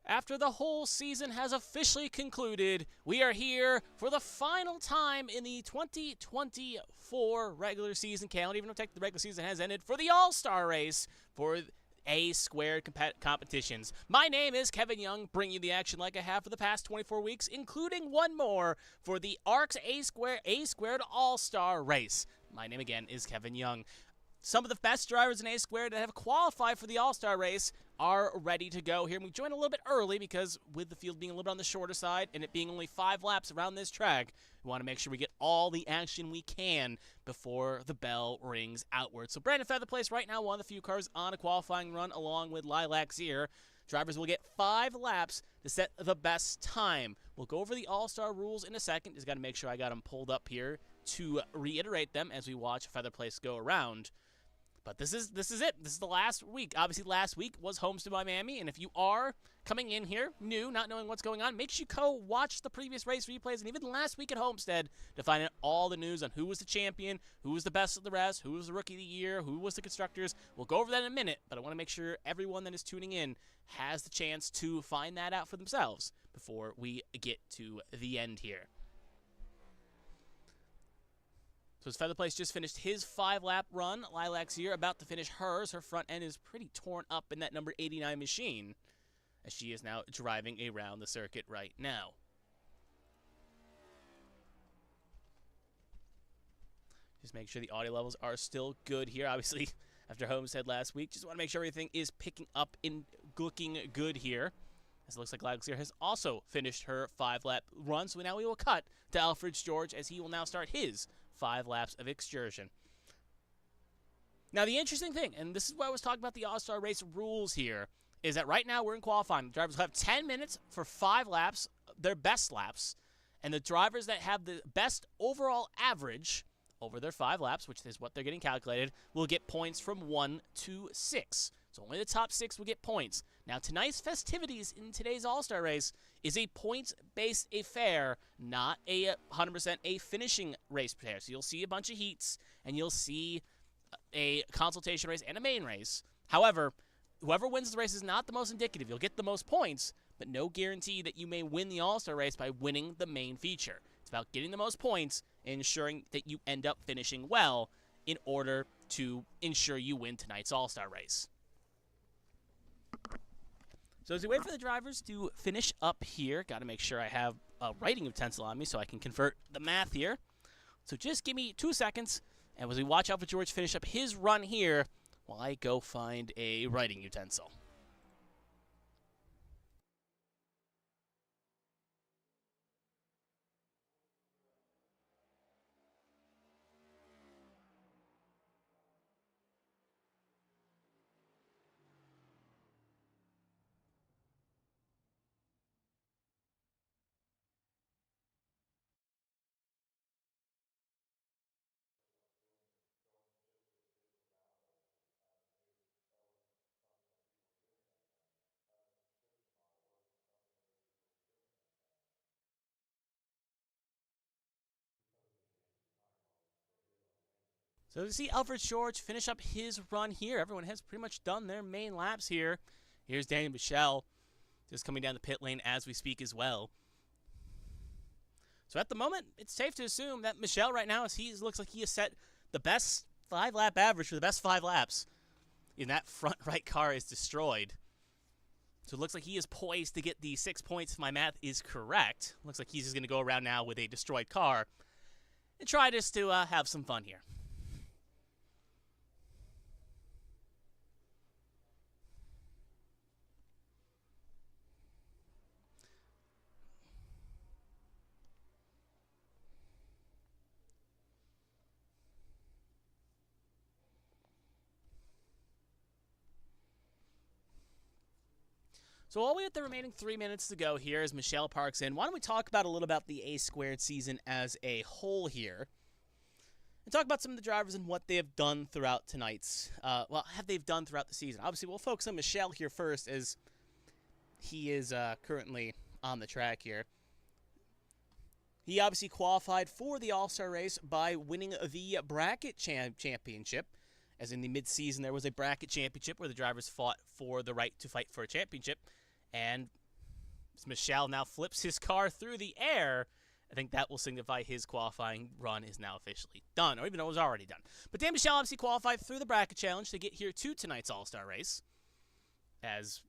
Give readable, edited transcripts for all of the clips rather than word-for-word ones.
After the whole season has officially concluded, we are here for the final time in the 2024 regular season calendar, even though the regular season has ended, for the All-Star race for A-squared competitions. My name is Kevin Young, bringing you the action like I have for the past 24 weeks, including one more for the ARCS A-squared All-Star race. My name again is Kevin Young. Some of the best drivers in A-squared that have qualified for the All-Star race are ready to go here. We joined a little bit early because with the field being a little bit on the shorter side and it being only 5 laps around this track, we want to make sure we get all the action we can before the bell rings outward. So Brandon Featherplace right now, one of the few cars on a qualifying run along with Lilac Zier. Drivers will get 5 laps to set the best time. We'll go over the All-Star rules in a second. Just got to make sure I got them pulled up here to reiterate them as we watch Featherplace go around. But this is it. This is the last week. Obviously, last week was Homestead Miami, and if you are coming in here new, not knowing what's going on, make sure you go watch the previous race replays and even last week at Homestead to find out all the news on who was the champion, who was the best of the rest, who was the Rookie of the Year, who was the Constructors. We'll go over that in a minute, but I want to make sure everyone that is tuning in has the chance to find that out for themselves before we get to the end here. So as Featherplace just finished his 5-lap run, Lilac Zier about to finish hers. Her front end is pretty torn up in that number 89 machine, as she is now driving around the circuit right now. Just make sure the audio levels are still good here. Obviously, after Homestead last week, just want to make sure everything is picking up and looking good here. As it looks like Lilac Zier has also finished her 5-lap run, so now we will cut to Alfred George as he will now start his 5 laps of excursion. Now, the interesting thing, and this is why I was talking about the All-Star race rules here, is that right now we're in qualifying. The drivers will have 10 minutes for 5 laps, their best laps, and the drivers that have the best overall average over their 5 laps, which is what they're getting calculated, will get points from 1 to 6. So only the top 6 will get points. Now, tonight's festivities in today's All-Star race is a points-based affair, not a 100% a finishing race affair. So you'll see a bunch of heats, and you'll see a consultation race and a main race. However, whoever wins the race is not the most indicative. You'll get the most points, but no guarantee that you may win the All-Star race by winning the main feature. It's about getting the most points and ensuring that you end up finishing well in order to ensure you win tonight's All-Star race. So as we wait for the drivers to finish up here, got to make sure I have a writing utensil on me so I can convert the math here. So just give me 2 seconds, and as we watch Alfred George finish up his run here, while I go find a writing utensil. So to see Alfred George finish up his run here, everyone has pretty much done their main laps here. Here's Daniel Michel just coming down the pit lane as we speak as well. So at the moment, it's safe to assume that Michel right now, looks like he has set the best 5-lap average for the best 5 laps. And that front right car is destroyed. So it looks like he is poised to get the 6 points if my math is correct. Looks like he's just going to go around now with a destroyed car and try just to have some fun here. So while we have the remaining 3 minutes to go here as Michelle parks in, why don't we talk about a little about the A-squared season as a whole here. And talk about some of the drivers and what they have done throughout tonight's, have they done throughout the season. Obviously, we'll focus on Michelle here first as he is currently on the track here. He obviously qualified for the All-Star race by winning the bracket championship. As in the mid-season, there was a bracket championship where the drivers fought for the right to fight for a championship. And Michel now flips his car through the air. I think that will signify his qualifying run is now officially done, or even though it was already done. But Dan Michel obviously qualified through the bracket challenge to get here to tonight's All-Star race, as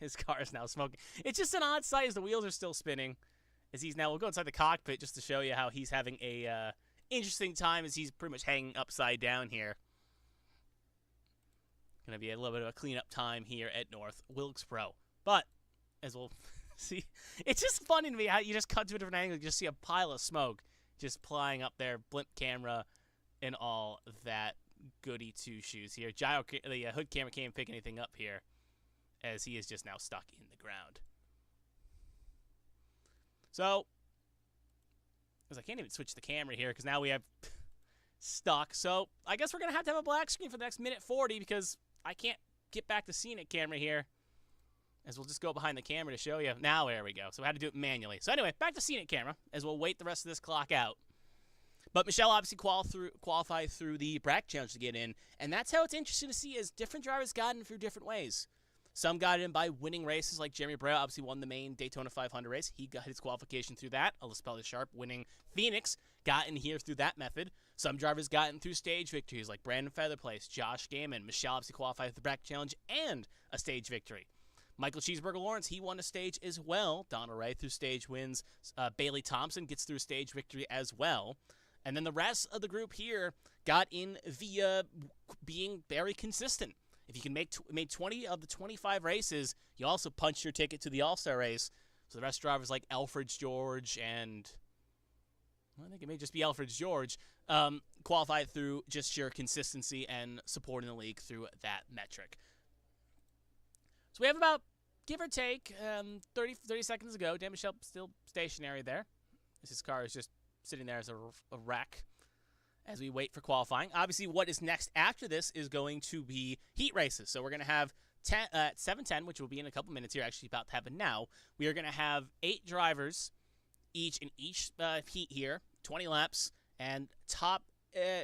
his car is now smoking. It's just an odd sight as the wheels are still spinning. As he's now, we'll go inside the cockpit just to show you how he's having a interesting time as he's pretty much hanging upside down here. Going to be a little bit of a cleanup time here at North Wilkesboro. But, as we'll see, it's just funny to me how you just cut to a different angle, you just see a pile of smoke just plying up there, blimp camera and all that goody two-shoes here. The hood camera can't pick anything up here as he is just now stuck in the ground. So, because I can't even switch the camera here because now we have stuck. So, I guess we're going to have a black screen for the next minute 40 because I can't get back to seeing it camera here. As we'll just go behind the camera to show you. Now, there we go. So, I had to do it manually. So, anyway, back to seeing it camera as we'll wait the rest of this clock out. But Michel obviously qualified through the bracket challenge to get in. And that's how it's interesting to see as different drivers got in through different ways. Some got in by winning races, like Jeremy Braille obviously won the main Daytona 500 race. He got his qualification through that. Alyssa Sharp winning Phoenix got in here through that method. Some drivers got in through stage victories, like Brandon Featherplace, Josh Gaiman. Michel obviously qualified for the bracket challenge and a stage victory. Michael Cheeseburger Lawrence, he won a stage as well. Donald Ray through stage wins. Bailey Thompson gets through stage victory as well. And then the rest of the group here got in via being very consistent. If you can make 20 of the 25 races, you also punch your ticket to the All-Star race. So the rest of drivers like Alfred George and, well, I think it may just be Alfred George, qualified through just sheer consistency and supporting the league through that metric. So we have about, give or take, 30 seconds ago. Dan Michel still stationary there. His car is just sitting there as a wreck as we wait for qualifying. Obviously, what is next after this is going to be heat races. So we're going to have 7:10, which will be in a couple minutes here, actually about to happen now. We are going to have 8 drivers each in each heat here, 20 laps, and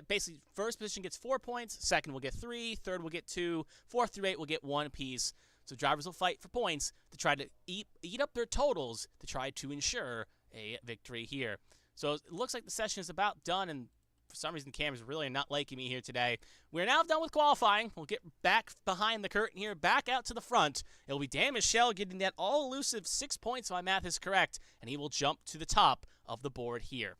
basically first position gets 4 points, second will get 3, third will get 2, 4 through 8 will get 1 apiece. So drivers will fight for points to try to eat up their totals to try to ensure a victory here. So it looks like the session is about done, and for some reason, the camera's really not liking me here today. We're now done with qualifying. We'll get back behind the curtain here, back out to the front. It'll be Dan Michel getting that all-elusive 6 points, if my math is correct, and he will jump to the top of the board here.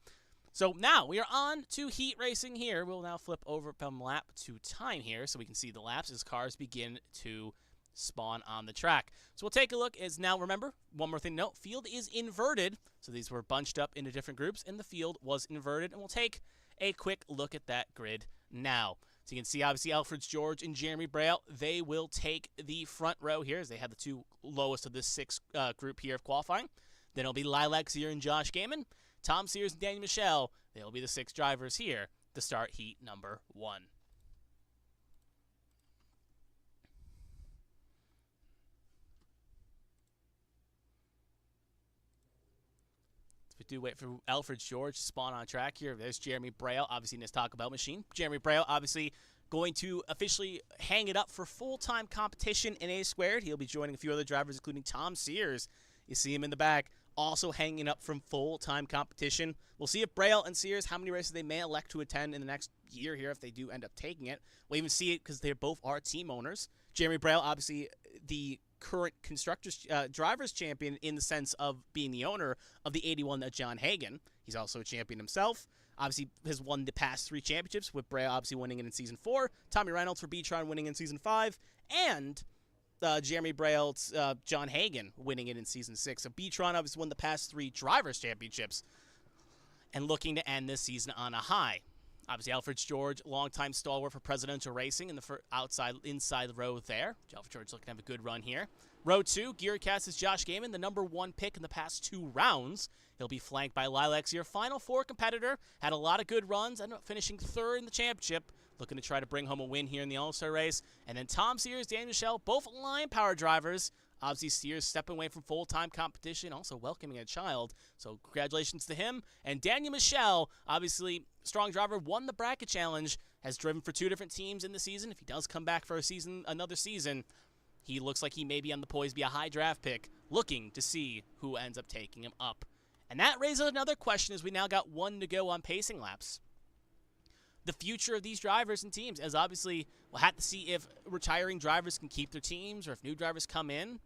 So now we are on to heat racing here. We'll now flip over from lap to time here so we can see the laps as cars begin to spawn on the track. So we'll take a look as now, remember, one more thing to note, field is inverted. So these were bunched up into different groups, and the field was inverted, and we'll take a quick look at that grid now. So you can see, obviously, Alfred George and Jeremy Braille, they will take the front row here as they have the 2 lowest of this 6 group here of qualifying. Then it'll be Lilac Sear and Josh Gaiman. Tom Sears and Daniel Michel, they'll be the 6 drivers here to start heat number 1. We do wait for Alfred George to spawn on track here. There's Jeremy Braille, obviously in his Taco Bell machine. Jeremy Braille, obviously going to officially hang it up for full-time competition in A squared. He'll be joining a few other drivers, including Tom Sears. You see him in the back, also hanging up from full-time competition. We'll see if Braille and Sears, how many races they may elect to attend in the next year here if they do end up taking it. We'll even see it because they both are team owners. Jeremy Braille, obviously the current constructors drivers champion in the sense of being the owner of the 81 at John Hagan. He's also a champion himself. Obviously has won the past 3 championships, with Brea obviously winning it in Season 4, Tommy Reynolds for B-Tron winning in Season 5, and Jeremy Braille's John Hagan winning it in Season 6. So B-Tron obviously won the past 3 drivers championships and looking to end this season on a high. Obviously, Alfred George, longtime stalwart for Presidential Racing in the inside row there. Alfred George looking to have a good run here. Row 2, GearCast is Josh Gaiman, the number 1 pick in the past 2 rounds. He'll be flanked by Lilac, your Final 4 competitor. Had a lot of good runs, ended up finishing 3rd in the championship. Looking to try to bring home a win here in the All-Star race. And then Tom Sears, Daniel Michel, both Lion Power drivers. Obviously, Sears stepping away from full-time competition, also welcoming a child. So congratulations to him. And Daniel Michel, obviously strong driver, won the bracket challenge, has driven for 2 different teams in the season. If he does come back for another season, he looks like he may be on the poise to be a high draft pick looking to see who ends up taking him up. And that raises another question as we now got 1 to go on pacing laps. The future of these drivers and teams, as obviously we'll have to see if retiring drivers can keep their teams or if new drivers come in.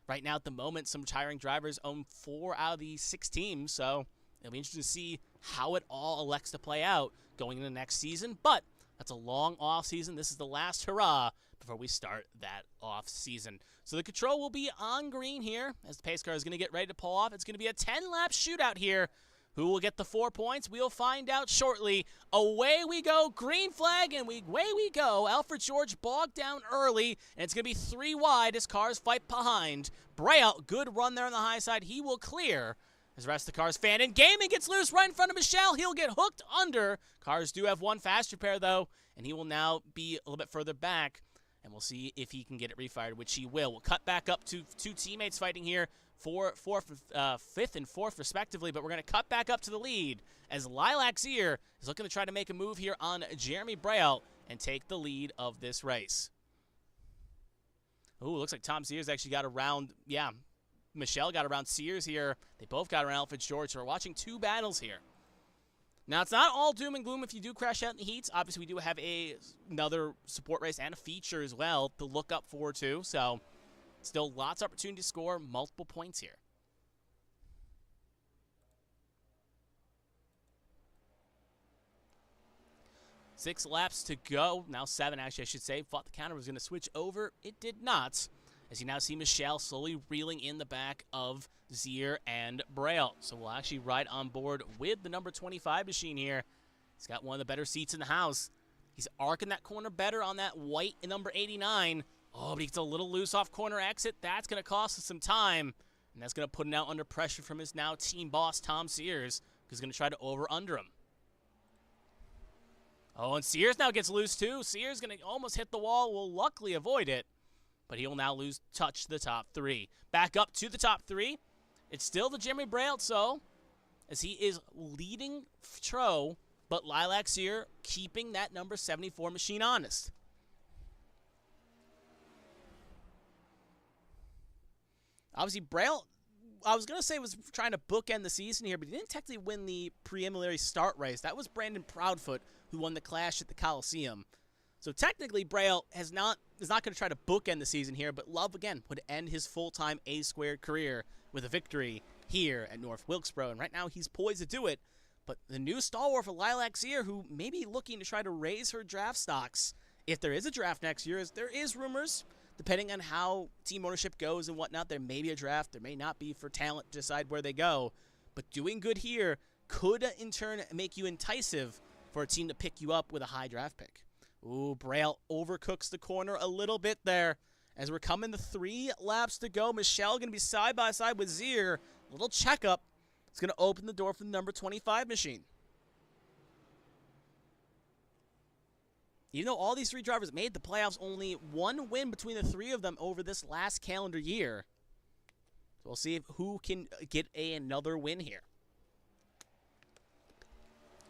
Right now at the moment, some retiring drivers own 4 out of the 6 teams, so it'll be interesting to see how it all elects to play out going into next season. But that's a long off season. This is the last hurrah before we start that off season. So the control will be on green here as the pace car is going to get ready to pull off. It's going to be a 10-lap shootout here. Who will get the 4 points? We'll find out shortly. Away we go. Green flag, and away we go. Alfred George bogged down early, and it's going to be 3 wide as cars fight behind. Braille, good run there on the high side. He will clear as the rest of the cars fan in. Gaming gets loose right in front of Michelle. He'll get hooked under. Cars do have 1 fast repair, though, and he will now be a little bit further back, and we'll see if he can get it refired, which he will. We'll cut back up to 2 teammates fighting here. 5th and 4th respectively, but we're going to cut back up to the lead as Lilac Zier is looking to try to make a move here on Jeremy Braille and take the lead of this race. Ooh, looks like Tom Sears actually got around, Michelle got around Sears here. They both got around Alfred George, so we're watching 2 battles here. Now, it's not all doom and gloom if you do crash out in the heats. Obviously, we do have another support race and a feature as well to look up for, too, so still lots of opportunity to score multiple points here. Six laps to go. Now 7, actually, I should say. Thought the counter was going to switch over. It did not, as you now see Michelle slowly reeling in the back of Zier and Braille. So we'll actually ride on board with the number 25 machine here. He's got one of the better seats in the house. He's arcing that corner better on that white number 89. Oh, but he gets a little loose off corner exit. That's going to cost us some time. And that's going to put him out under pressure from his now team boss, Tom Sears, who's going to try to over-under him. Oh, and Sears now gets loose, too. Sears going to almost hit the wall. Will luckily avoid it. But he'll now lose touch to the top 3. Back up to the top 3. It's still the Jeremy Braille, so as he is leading Tro, but Lilac Sear keeping that number 74 machine honest. Obviously, Braille, I was going to say, was trying to bookend the season here, but he didn't technically win the preliminary start race. That was Brandon Proudfoot who won the Clash at the Coliseum. So technically, Braille is not going to try to bookend the season here, but Love, again, would end his full-time A-squared career with a victory here at North Wilkesboro. And right now, he's poised to do it. But the new stalwart for Lilac Zier, who may be looking to try to raise her draft stocks, if there is a draft next year, as there is rumors, depending on how team ownership goes and whatnot, there may be a draft. There may not be for talent to decide where they go. But doing good here could, in turn, make you enticing for a team to pick you up with a high draft pick. Ooh, Braille overcooks the corner a little bit there. As we're coming to 3 laps to go, Michelle going to be side-by-side with Zier. Little checkup. It's going to open the door for the number 25 machine. Even though all these 3 drivers made the playoffs, only 1 win between the 3 of them over this last calendar year. So we'll see who can get another win here.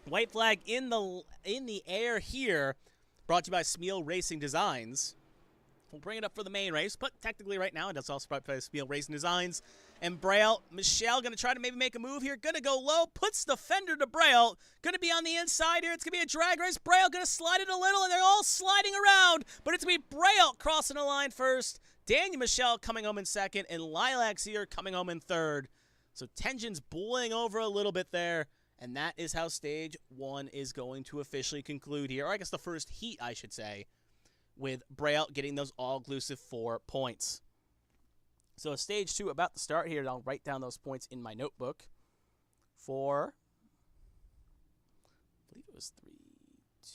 White flag in the air here, brought to you by Smeal Racing Designs. We'll bring it up for the main race, but technically right now, it's also brought by Smeal Racing Designs. And Braille, Michelle going to try to maybe make a move here. Going to go low, puts the fender to Braille. Going to be on the inside here. It's going to be a drag race. Braille going to slide it a little, and they're all sliding around. But it's going to be Braille crossing the line first. Daniel Michelle coming home in second, and Lilac Zier coming home in third. So tensions boiling over a little bit there. And that is how Stage 1 is going to officially conclude here. Or I guess the first heat, I should say, with Braille getting those all-inclusive 4 points. So Stage 2 about to start here, and I'll write down those points in my notebook. I believe it was 3,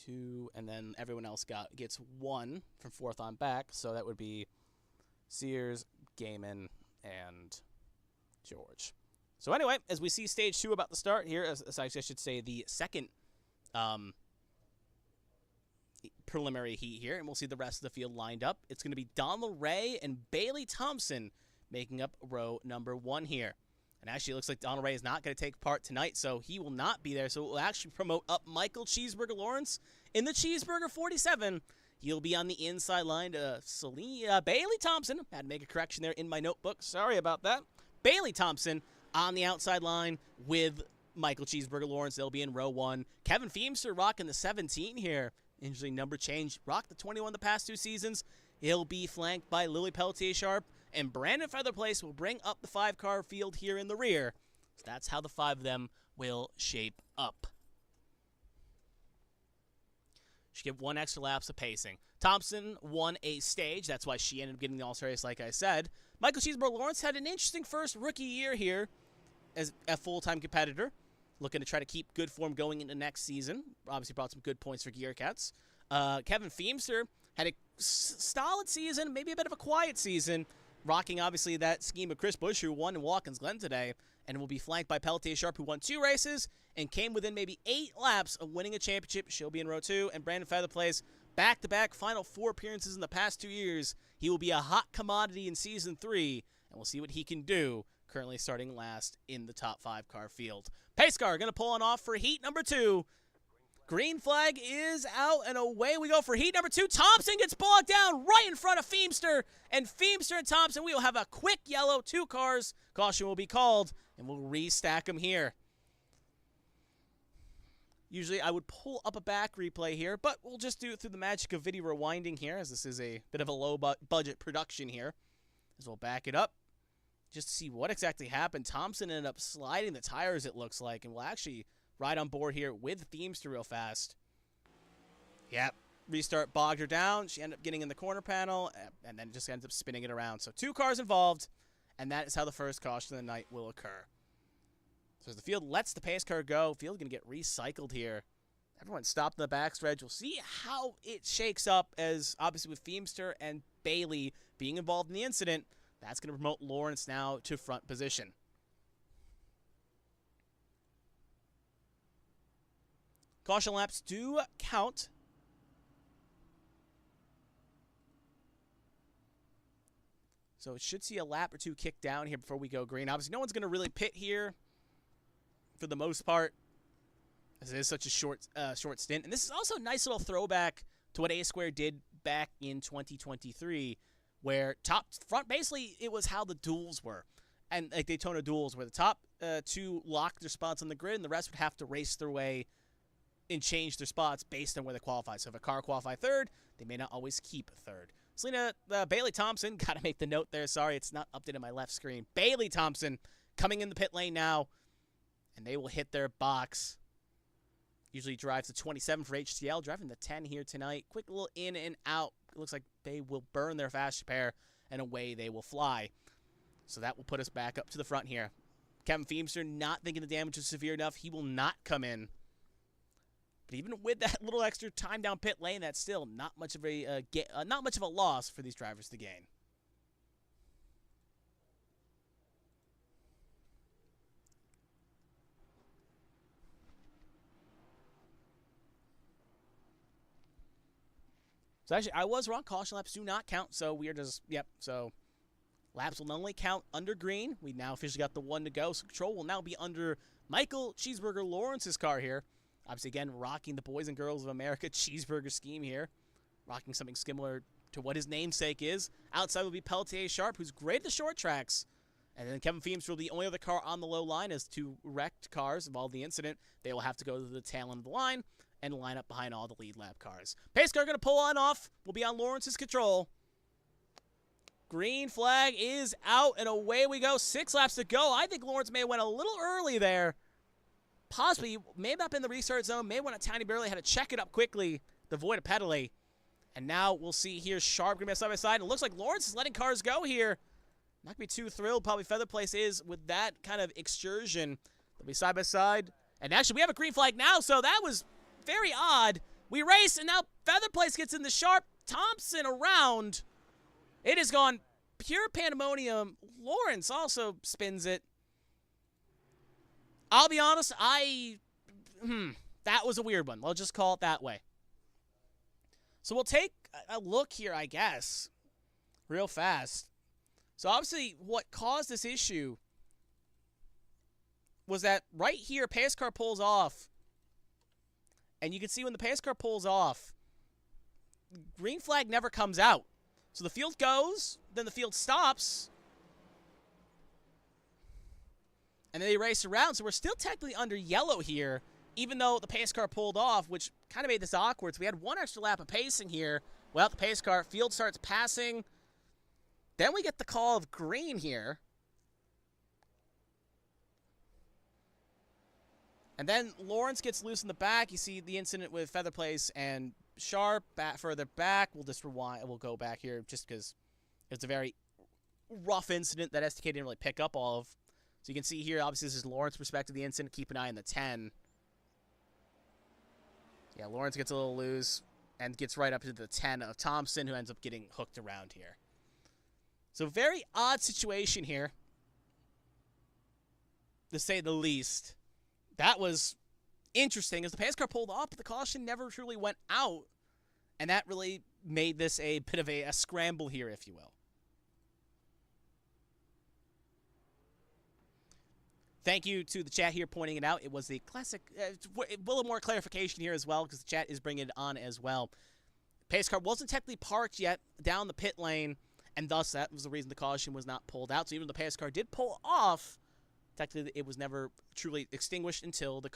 2, and then everyone else gets 1 from 4th on back. So that would be Sears, Gaiman, and George. So anyway, as we see Stage 2 about to start here, as I should say the second preliminary heat here, and we'll see the rest of the field lined up. It's going to be Donald Ray and Bailey Thompson making up row number 1 here. And actually, it looks like Donald Ray is not going to take part tonight, so he will not be there. So we'll actually promote up Michael Cheeseburger Lawrence in the Cheeseburger 47. He'll be on the inside line to Bailey Thompson. Had to make a correction there in my notebook. Sorry about that. Bailey Thompson on the outside line with Michael Cheeseburger Lawrence. They'll be in row 1. Kevin Feemster rocking the 17 here. Interesting number change. Rocked the 21 the past 2 seasons. He'll be flanked by Lily Pelletier-Sharp, and Brandon Featherplace will bring up the 5-car field here in the rear. So that's how the 5 of them will shape up. She get 1 extra laps of pacing. Thompson won a stage. That's why she ended up getting the All-Star race, like I said. Michael Cheeseburger Lawrence had an interesting first rookie year here as a full-time competitor. Looking to try to keep good form going into next season. Obviously brought some good points for Gear Cats. Kevin Feemster had a solid season, maybe a bit of a quiet season, rocking obviously that scheme of Chris Bush, who won in Watkins Glen today, and will be flanked by Pelletier-Sharp, who won 2 races and came within maybe 8 laps of winning a championship. She'll be in row 2, and Brandon Featherplace, back-to-back final 4 appearances in the past 2 years. He will be a hot commodity in Season 3, and we'll see what he can do, currently starting last in the top 5-car field. Pace car going to pull on off for heat number 2. Green flag is out, and away we go for heat number 2. Thompson gets bogged down right in front of Feemster, and Feemster and Thompson, we will have a quick yellow. 2 cars. Caution will be called, and we'll restack them here. Usually I would pull up a back replay here, but we'll just do it through the magic of video rewinding here, as this is a bit of a low-budget production here. As we'll back it up just to see what exactly happened. Thompson ended up sliding the tires, it looks like, and we'll actually ride on board here with Feemster real fast. Yep, restart bogged her down. She ended up getting in the corner panel, and then just ends up spinning it around. So 2 cars involved, and that is how the first caution of the night will occur. So as the field lets the pace car go, field going to get recycled here. Everyone stopped in the backstretch. We'll see how it shakes up, as obviously with Feemster and Bailey being involved in the incident, that's going to promote Lawrence now to front position. Caution laps do count. So it should see a lap or 2 kick down here before we go green. Obviously, no one's going to really pit here for the most part, as it is such a short stint. And this is also a nice little throwback to what A-Square did back in 2023, where top front, basically it was how the duels were. And like Daytona duels, where the top 2 locked their spots on the grid, and the rest would have to race their way and change their spots based on where they qualify. So if a car qualified 3rd, they may not always keep 3rd. Selena Bailey Thompson, got to make the note there. Sorry, it's not updated on my left screen. Bailey Thompson coming in the pit lane now, and they will hit their box. Usually drives the 27 for HCL, driving the 10 here tonight. Quick little in and out. It looks like they will burn their fast pair, and away they will fly. So that will put us back up to the front here. Kevin Feemster not thinking the damage is severe enough. He will not come in. But even with that little extra time down pit lane, that's still not much of a loss for these drivers to gain. So actually, I was wrong. Caution laps do not count, so we are just, yep. So laps will not only count under green. We now officially got the 1 to go, so control will now be under Michael Cheeseburger Lawrence's car here. Obviously, again, rocking the Boys and Girls of America Cheeseburger scheme here. Rocking something similar to what his namesake is. Outside will be Pelletier-Sharp, who's great at the short tracks. And then Kevin Feemster will be the only other car on the low line, as 2 wrecked cars involved in the incident. They will have to go to the tail end of the line and line up behind all the lead lap cars. Pace car going to pull on off. Will be on Lawrence's control. Green flag is out, and away we go. 6 laps to go. I think Lawrence may have went a little early there. Possibly, may have not been the restart zone. May have went a tiny bit early. Had to check it up quickly to avoid a penalty. And now we'll see here Sharp going to be side by side. It looks like Lawrence is letting cars go here. Not going to be too thrilled. Probably Featherplace is with that kind of excursion. They'll be side by side. And actually, we have a green flag now, so that was very odd. We race, and now Featherplace gets in the Sharp. Thompson around. It has gone pure pandemonium. Lawrence also spins it. I'll be honest, that was a weird one. I'll just call it that way. So we'll take a look here, I guess, real fast. So obviously what caused this issue was that right here, pace car pulls off. And you can see when the pace car pulls off, green flag never comes out. So the field goes, then the field stops. And then they race around, so we're still technically under yellow here, even though the pace car pulled off, which kind of made this awkward. So we had one extra lap of pacing here. Well, the pace car, field starts passing. Then we get the call of green here. And then Lawrence gets loose in the back. You see the incident with Feather Place and Sharp further back. We'll just rewind. We'll go back here just because it's a very rough incident that STK didn't really pick up all of. So you can see here, obviously, this is Lawrence's perspective of the incident. Keep an eye on the 10. Yeah, Lawrence gets a little loose and gets right up to the 10 of Thompson, who ends up getting hooked around here. So very odd situation here, to say the least. That was interesting, as the pace car pulled off, but the caution never truly went out, and that really made this a bit of a scramble here, if you will. Thank you to the chat here pointing it out. It was the classic, a little more clarification here as well, because the chat is bringing it on as well. Pace car wasn't technically parked yet down the pit lane, and thus that was the reason the caution was not pulled out. So even though the pace car did pull off, technically it was never truly extinguished until the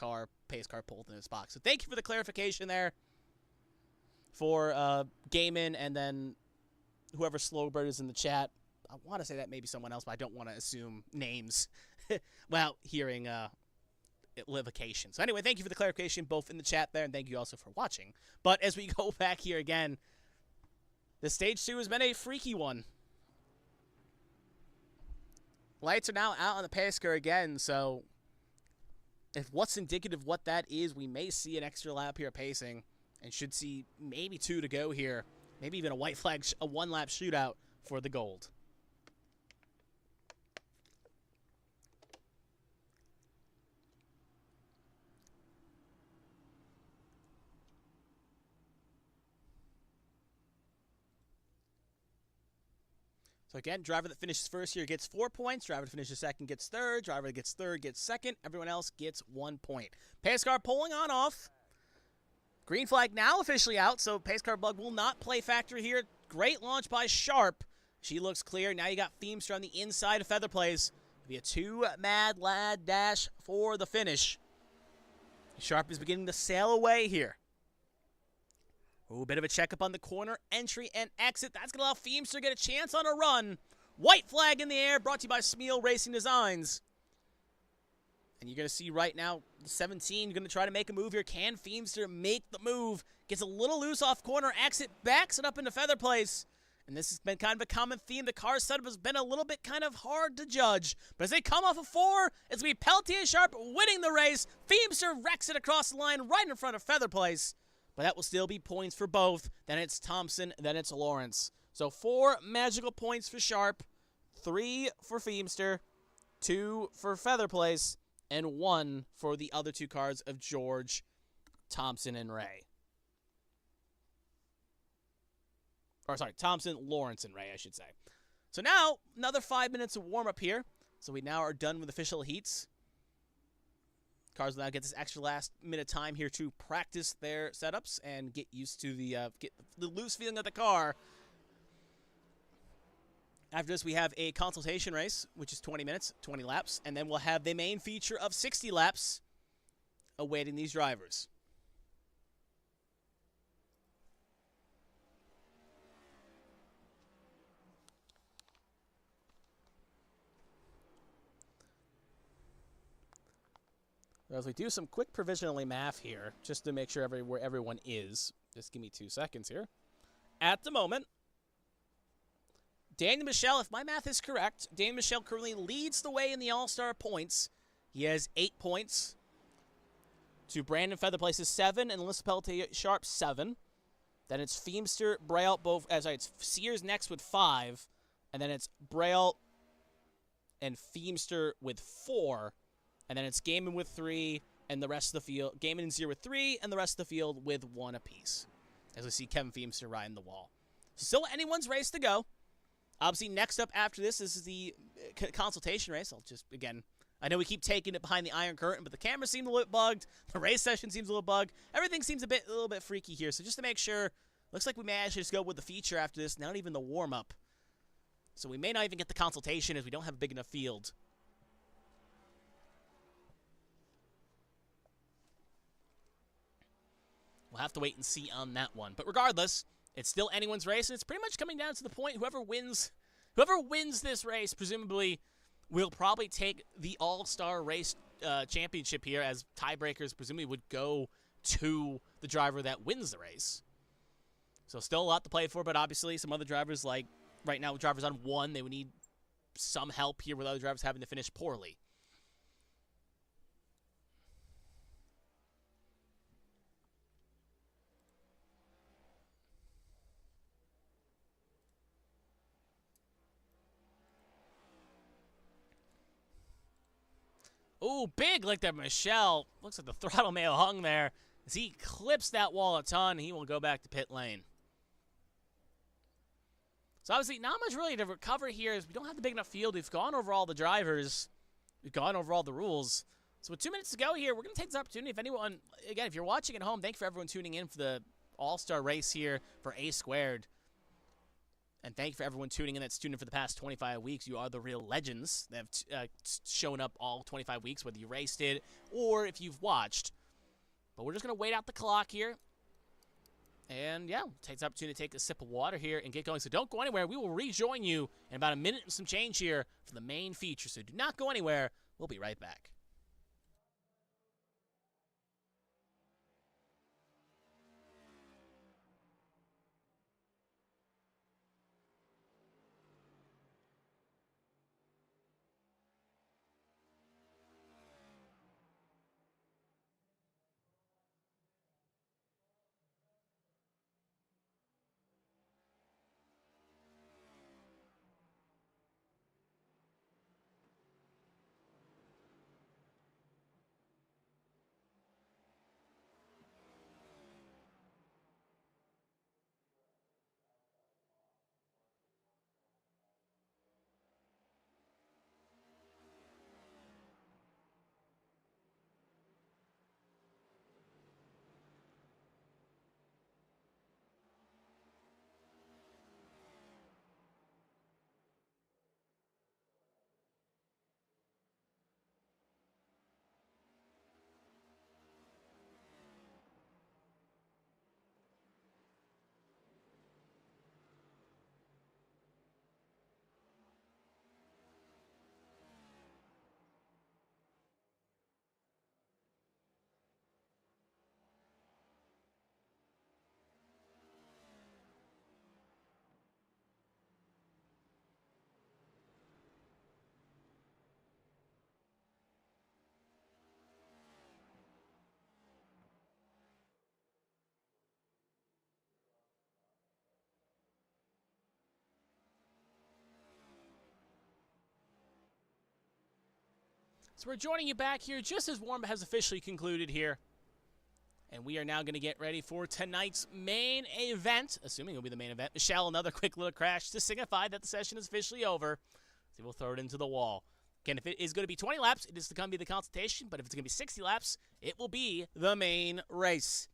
pace car pulled in its box. So thank you for the clarification there for Gaiman and then whoever Slowbird is in the chat. I want to say that may be someone else, but I don't want to assume names while hearing livocation. So anyway, thank you for the clarification both in the chat there, and thank you also for watching. But as we go back here again, the Stage 2 has been a freaky one. Lights are now out on the pace car again, so if what's indicative of what that is, we may see an extra lap here pacing and should see maybe 2 to go here. Maybe even a white flag, a one-lap shootout for the gold. So again, driver that finishes first here gets 4 points. Driver that finishes second gets third. Driver that gets third gets second. Everyone else gets 1 point. Pace car pulling on off. Green flag now officially out, so pace car bug will not play factor here. Great launch by Sharp. She looks clear. Now you got Feemster on the inside of Feather Place. It'll be a 2 mad lad dash for the finish. Sharp is beginning to sail away here. Ooh, a bit of a checkup on the corner, entry and exit. That's going to allow Feemster to get a chance on a run. White flag in the air, brought to you by Smeal Racing Designs. And you're going to see right now, the 17 going to try to make a move here. Can Feemster make the move? Gets a little loose off corner, exit, backs it up into Feather Place. And this has been kind of a common theme. The car setup has been a little bit kind of hard to judge. But as they come off of 4, it's going to be Peltier Sharp winning the race. Feemster wrecks it across the line right in front of Feather Place. But that will still be points for both. Then it's Thompson, then it's Lawrence. So 4 magical points for Sharp, 3 for Feemster, 2 for Feather Place, and 1 for the other 2 cars of George, Thompson, and Ray. Or sorry, Thompson, Lawrence, and Ray, I should say. So now, another 5 minutes of warm-up here. So we now are done with official heats. Cars will now get this extra last minute time here to practice their setups and get used to the loose feeling of the car. After this, we have a consultation race, which is 20 minutes, 20 laps, and then we'll have the main feature of 60 laps awaiting these drivers. As we do some quick provisionally math here, just to make sure where everyone is. Just give me 2 seconds here. At the moment, Daniel Michel, if my math is correct, Daniel Michel currently leads the way in the All-Star points. He has 8 points to Brandon Feather Place's 7 and Alyssa Peltier Sharp 7. Then it's Feemster, Braille, it's Sears next with 5. And then it's Braille and Feemster with 4. And then it's Gaiman with 3, and the rest of the field, Gaiman and Zier with 3, and the rest of the field with 1 apiece. As we see Kevin Feemster riding the wall. So still anyone's race to go. Obviously, next up after this is the consultation race. I'll just, again, I know we keep taking it behind the iron curtain, but the camera seemed a little bit bugged. The race session seems a little bugged. Everything seems a little bit freaky here. So just to make sure, looks like we may actually just go with the feature after this, not even the warm-up. So we may not even get the consultation as we don't have a big enough field. We'll have to wait and see on that one. But regardless, it's still anyone's race, and it's pretty much coming down to the point whoever wins this race, presumably, will probably take the All-Star Race championship here, as tiebreakers presumably would go to the driver that wins the race. So still a lot to play for, but obviously some other drivers, like right now, drivers on 1, they would need some help here with other drivers having to finish poorly. Ooh, big like that, Michelle. Looks like the throttle may have hung there as he clips that wall a ton. He will go back to pit lane. So obviously not much really to recover here, as we don't have the big enough field. We've gone over all the drivers. We've gone over all the rules. So with 2 minutes to go here, we're going to take this opportunity. If anyone, again, if you're watching at home, thank you for everyone tuning in for the All-Star Race here for A Squared. And thank you for everyone tuning in that's tuned in for the past 25 weeks. You are the real legends that have shown up all 25 weeks, whether you raced it or if you've watched. But we're just going to wait out the clock here. And, yeah, take this opportunity to take a sip of water here and get going. So don't go anywhere. We will rejoin you in about a minute and some change here for the main feature. So do not go anywhere. We'll be right back. So we're joining you back here just as warm-up has officially concluded here. And we are now going to get ready for tonight's main event, assuming it'll be the main event. Michelle, another quick little crash to signify that the session is officially over. So we'll throw it into the wall. Again, if it is going to be 20 laps, it is going to be the consultation. But if it's going to be 60 laps, it will be the main race.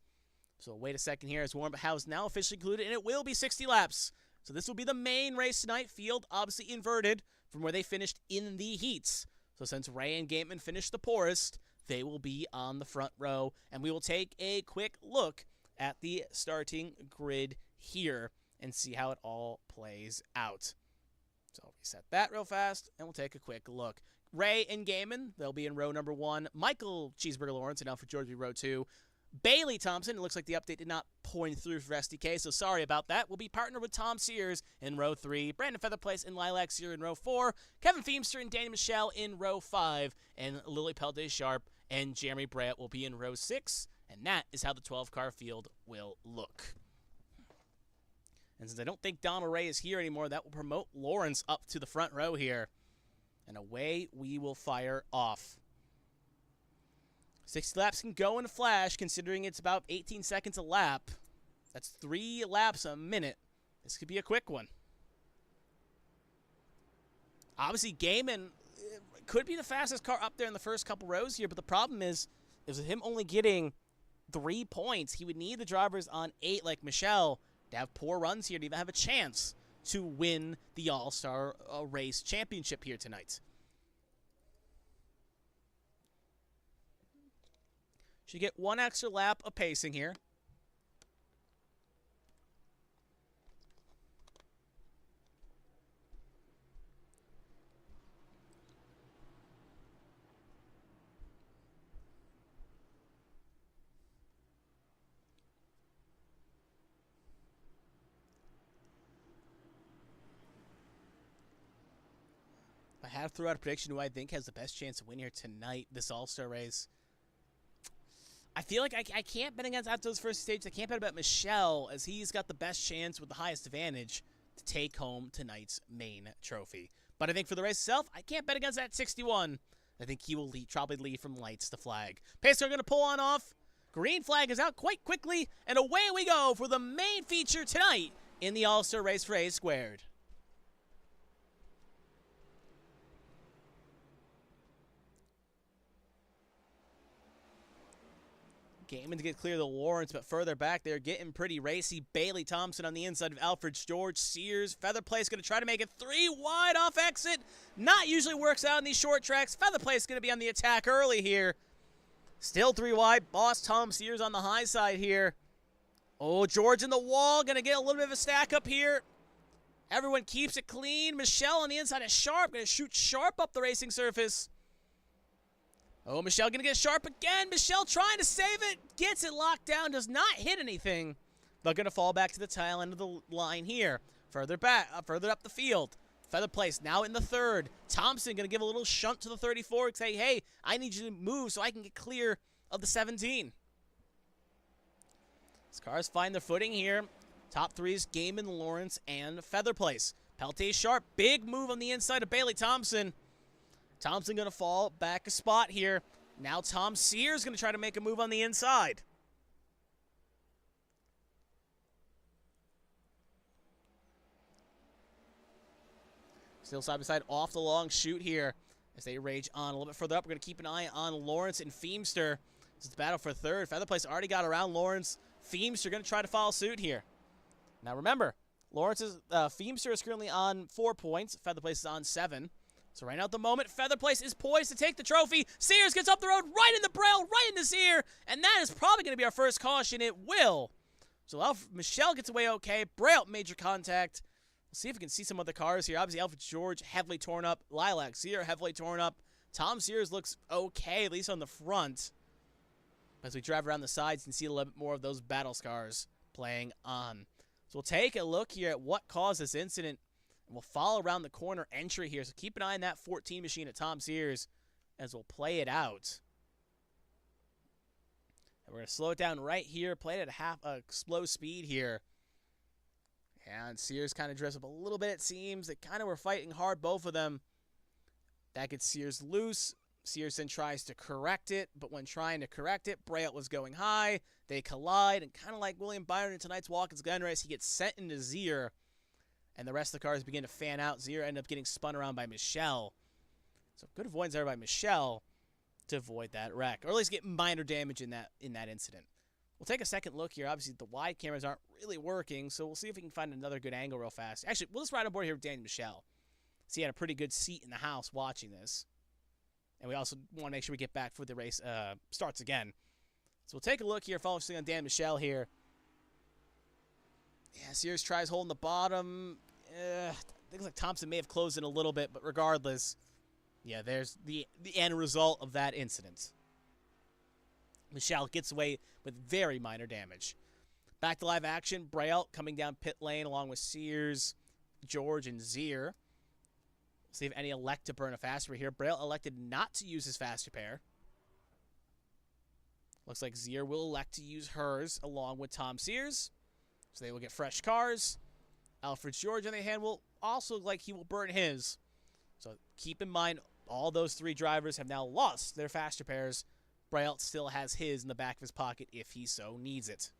So wait a second here, as warm-up has now officially concluded, and it will be 60 laps. So this will be the main race tonight. Field obviously inverted from where they finished in the heats. So since Ray and Gateman finished the poorest, they will be on the front row. And we will take a quick look at the starting grid here and see how it all plays out. So I'll reset that real fast, and we'll take a quick look. Ray and Gaiman, they'll be in row number 1. Michael Cheeseburger Lawrence, and now for George, be row 2. Bailey Thompson, it looks like the update did not point through for SDK, so sorry about that. We'll be partnered with Tom Sears in row 3, Brandon Featherplace and Lilac Sear in row 4, Kevin Feemster and Danny Michelle in row 5, and Lily Pelday Sharp and Jeremy Bratt will be in row 6, and that is how the 12-car field will look. And since I don't think Donald Ray is here anymore, that will promote Lawrence up to the front row here. And away we will fire off. 60 laps can go in a flash, considering it's about 18 seconds a lap. That's 3 laps a minute. This could be a quick one. Obviously, Gaiman could be the fastest car up there in the first couple rows here, but the problem is with him only getting 3 points, he would need the drivers on 8 like Michelle to have poor runs here to even have a chance to win the All-Star Race Championship here tonight. Should get 1 extra lap of pacing here. had to throw out a prediction who I think has the best chance to win here tonight, this All-Star race. I feel like I can't bet against after those first stages. I can't bet about Michelle, as he's got the best chance with the highest advantage to take home tonight's main trophy. But I think for the race itself, I can't bet against that 61. I think he will probably lead from lights to flag. Pace car going to pull on off. Green flag is out quite quickly, and away we go for the main feature tonight in the All-Star race for A Squared. Gaming to get clear of the Lawrence, but further back, they're getting pretty racy. Bailey Thompson on the inside of Alfred George. Sears, Feather Place going to try to make it 3 wide off exit. Not usually works out in these short tracks. Feather Place going to be on the attack early here. Still 3 wide. Boss Tom Sears on the high side here. Oh, George in the wall. Going to get a little bit of a stack up here. Everyone keeps it clean. Michelle on the inside of Sharp. Going to shoot Sharp up the racing surface. Oh, Michelle going to get Sharp again. Michelle trying to save it. Gets it locked down. Does not hit anything. But going to fall back to the tail end of the line here. Further back, further up the field. Feather Place now in the third. Thompson going to give a little shunt to the 34 and say, hey, I need you to move so I can get clear of the 17. These cars find their footing here. Top threes, Gaiman, Lawrence, and Feather Place. Peltier Sharp, big move on the inside of Bailey Thompson. Thompson going to fall back a spot here. Now Tom Sears going to try to make a move on the inside. Still side by side off the long shoot here as they rage on a little bit further up. We're going to keep an eye on Lawrence and Feemster. This is the battle for third. Feather Place already got around Lawrence. Feemster going to try to follow suit here. Now remember, Feemster is currently on 4 points. Feather Place is on 7. So right now at the moment, Feather Place is poised to take the trophy. Sears gets up the road, right in the braille, right in the Sear, and that is probably going to be our first caution. It will. So Michelle gets away okay. Braille, major contact. We'll see if we can see some other cars here. Obviously, Alfred George, heavily torn up. Lilac Sear, heavily torn up. Tom Sears looks okay, at least on the front. As we drive around the sides and see a little bit more of those battle scars playing on. So we'll take a look here at what caused this incident. We'll follow around the corner entry here, so keep an eye on that 14 machine at Tom Sears as we'll play it out. And we're going to slow it down right here, play it at slow speed here. And Sears kind of dressed up a little bit, it seems. They kind of were fighting hard, both of them. That gets Sears loose. Sears then tries to correct it, but when trying to correct it, Braille was going high. They collide, and kind of like William Byron in tonight's Watkins Gun race, he gets sent into Zier. And the rest of the cars begin to fan out. Zier ended up getting spun around by Michelle. So good avoidance there by Michelle to avoid that wreck. Or at least get minor damage in that incident. We'll take a second look here. Obviously, the wide cameras aren't really working, so we'll see if we can find another good angle real fast. Actually, we'll just ride on board here with Danny Michelle. So he had a pretty good seat in the house watching this. And we also want to make sure we get back before the race starts again. So we'll take a look here, focusing on Dan Michelle here. Yeah, Sears tries holding the bottom. Looks like Thompson may have closed in a little bit, but regardless, yeah, there's the end result of that incident. Michelle gets away with very minor damage. Back to live action. Braille coming down pit lane along with Sears, George, and Zier. See if any elect to burn a fast repair here. Braille elected not to use his fast repair. Looks like Zier will elect to use hers along with Tom Sears. So they will get fresh cars. Alfred George, on the other hand, will also look like he will burn his. So keep in mind, all those 3 drivers have now lost their fast repairs. Braille still has his in the back of his pocket if he so needs it.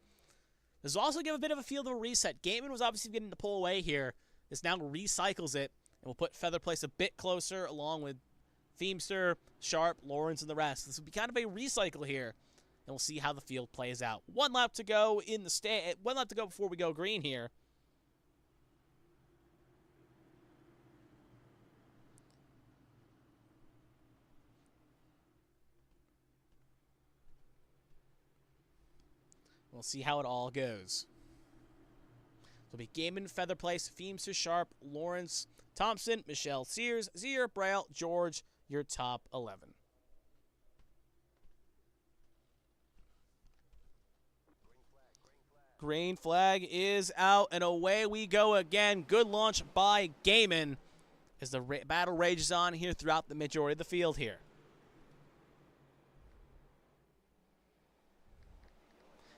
This will also give a bit of a feel of a reset. Gaiman was obviously getting to pull away here. This now recycles it, and we'll put Feather Place a bit closer along with Feemster, Sharp, Lawrence, and the rest. This will be kind of a recycle here. And we'll see how the field plays out. 1 lap to go in the 1 lap to go before we go green here. We'll see how it all goes. It'll be Gaiman, Feather Place, Feemster, Sharp, Lawrence, Thompson, Michelle, Sears, Zier, Braille, George, your top 11. Green flag is out, and away we go again. Good launch by Gaiman as the battle rages on here throughout the majority of the field here.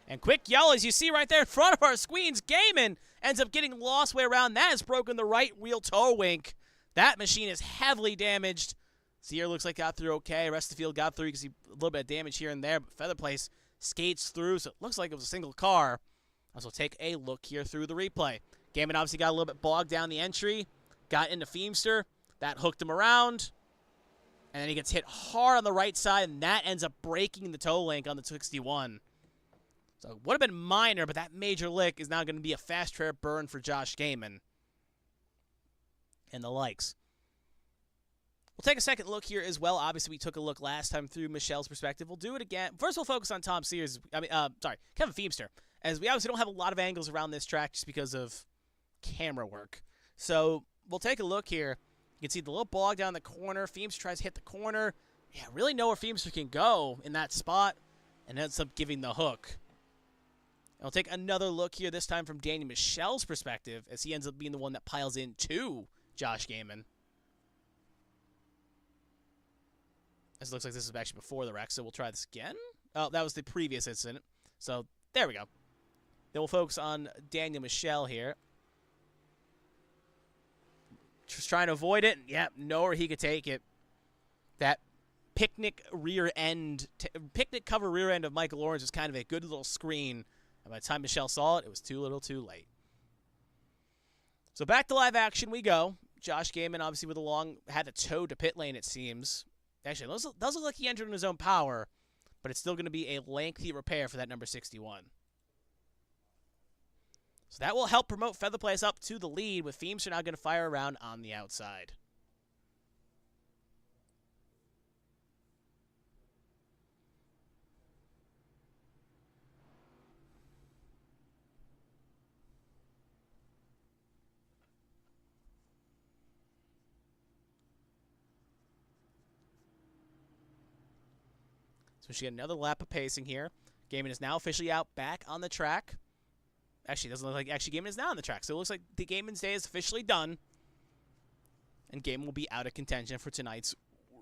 And quick yell, as you see right there in front of our screens, Gaiman ends up getting lost way around. That has broken the right wheel toe wink. That machine is heavily damaged. Sear looks like got through okay. Rest of the field got through. You can see a little bit of damage here and there, but Featherplace skates through, so it looks like it was a single car. So take a look here through the replay. Gaiman obviously got a little bit bogged down the entry, got into Feemster. That hooked him around, and then he gets hit hard on the right side, and that ends up breaking the toe link on the 61. So it would have been minor, but that major lick is now going to be a fast trip burn for Josh Gaiman and the likes. We'll take a second look here as well. Obviously, we took a look last time through Michelle's perspective. We'll do it again. First, we'll focus on Tom Sears. Kevin Feemster, as we obviously don't have a lot of angles around this track just because of camera work. So we'll take a look here. You can see the little bog down the corner. Feemster tries to hit the corner. Yeah, really know where Feemster can go in that spot, and ends up giving the hook. And we'll take another look here, this time from Danny Michelle's perspective, as he ends up being the one that piles in to Josh Gaiman. This looks like this is actually before the wreck, so we'll try this again. Oh, that was the previous incident. So there we go. Then we'll focus on Daniel Michelle here. Just trying to avoid it. Yep, know where he could take it. That picnic cover rear end of Michael Lawrence was kind of a good little screen. And by the time Michelle saw it, it was too little too late. So back to live action we go. Josh Gaiman obviously had the toe to pit lane, it seems. Actually, it does look like he entered in his own power, but it's still going to be a lengthy repair for that number 61. So that will help promote Featherplace up to the lead, with Feemster now going to fire around on the outside. So we should get another lap of pacing here. Gaiman is now officially out back on the track. Actually, it doesn't look like Gaiman is now on the track. So it looks like the Gaiman's day is officially done. And Gaiman will be out of contention for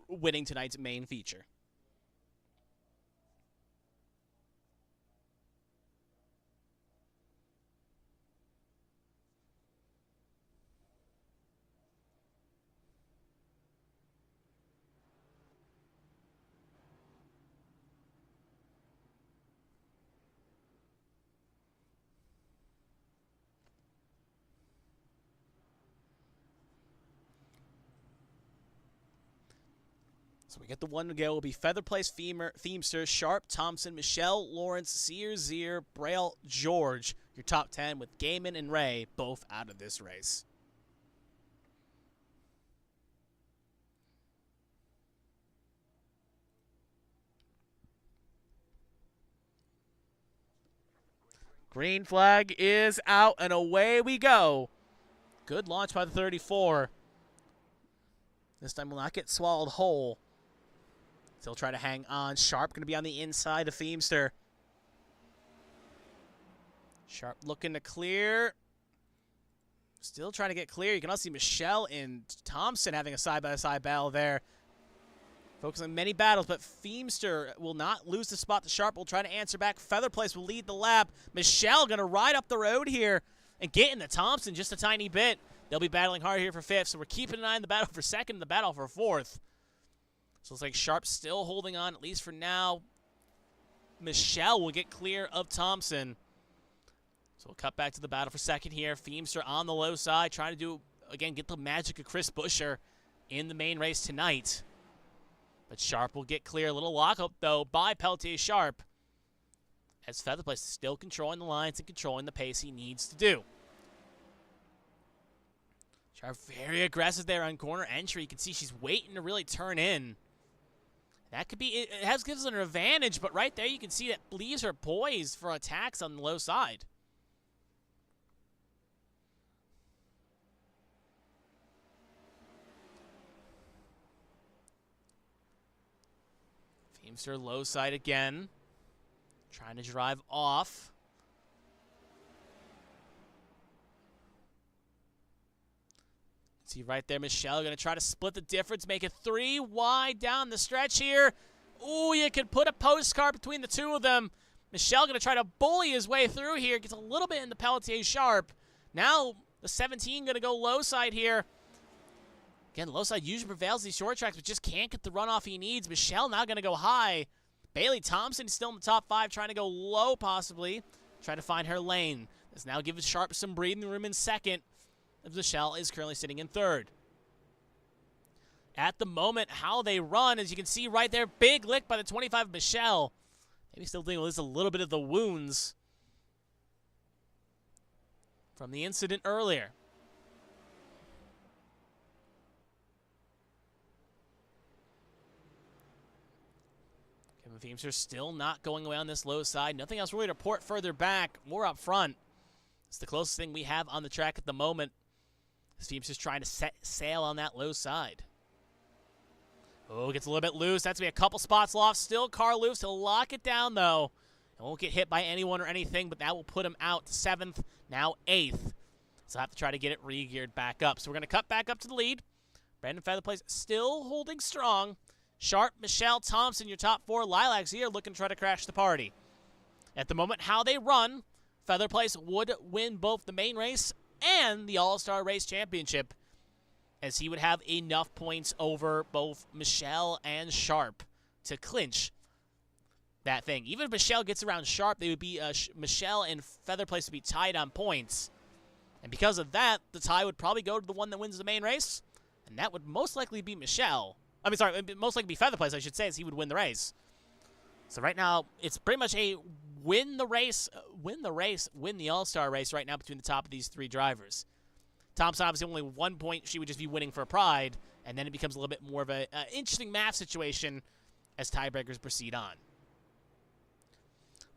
winning tonight's main feature. So we get the one to go. Will be Featherplace, Feemster, Sharp, Thompson, Michelle, Lawrence, Sears, Zier, Braille, George. Your top 10 with Gaiman and Ray both out of this race. Green flag is out, and away we go. Good launch by the 34. This time will not get swallowed whole. Still try to hang on. Sharp going to be on the inside of Feemster. Sharp looking to clear. Still trying to get clear. You can also see Michelle and Thompson having a side-by-side battle there. Focusing on many battles, but Feemster will not lose the spot to Sharp. Will try to answer back. Featherplace will lead the lap. Michelle going to ride up the road here and get into Thompson just a tiny bit. They'll be battling hard here for fifth, so we're keeping an eye on the battle for second and the battle for fourth. So it's like Sharp still holding on, at least for now. Michelle will get clear of Thompson. So we'll cut back to the battle for second here. Feemster on the low side, trying to get the magic of Chris Buescher in the main race tonight. But Sharp will get clear. A little lockup, though, by Peltier Sharp, as Featherplace is still controlling the lines and controlling the pace he needs to do. Sharp very aggressive there on corner entry. You can see she's waiting to really turn in. That could be, it gives her an advantage, but right there you can see that leaves her poised for attacks on the low side. Feemster low side again. Trying to drive off. See right there, Michelle going to try to split the difference, make it 3 wide down the stretch here. Ooh, you could put a postcard between the two of them. Michelle going to try to bully his way through here. Gets a little bit into Pelletier Sharp. Now the 17 going to go low side here. Again, low side usually prevails these short tracks, but just can't get the runoff he needs. Michelle now going to go high. Bailey Thompson still in the top 5, trying to go low possibly. Trying to find her lane. This now gives Sharp some breathing room in second. Michelle is currently sitting in third. At the moment, how they run, as you can see right there, big lick by the 25 of Michelle. Maybe still dealing with just a little bit of the wounds from the incident earlier. Kevin Feemster still not going away on this low side. Nothing else really to report further back. More up front. It's the closest thing we have on the track at the moment. Feemster's trying to set sail on that low side. Oh, gets a little bit loose. That's going to be a couple spots lost. Still car loose. He'll lock it down, though. It won't get hit by anyone or anything, but that will put him out to 7th, now 8th. So I have to try to get it re-geared back up. So we're going to cut back up to the lead. Brandon Featherplace still holding strong. Sharp, Michelle, Thompson, your top 4. Lilacs here looking to try to crash the party. At the moment, how they run, Featherplace would win both the main race and the All-Star Race Championship, as he would have enough points over both Michelle and Sharp to clinch that thing. Even if Michelle gets around Sharp, they would be Michelle and Featherplace would be tied on points. And because of that, the tie would probably go to the one that wins the main race, and that would most likely be Michelle. I mean, sorry, most likely be Featherplace, I should say, as he would win the race. So right now, it's pretty much a win the race, win the All-Star race right now between the top of these 3 drivers. Thompson, obviously, only 1 point. She would just be winning for pride, and then it becomes a little bit more of an interesting math situation as tiebreakers proceed on.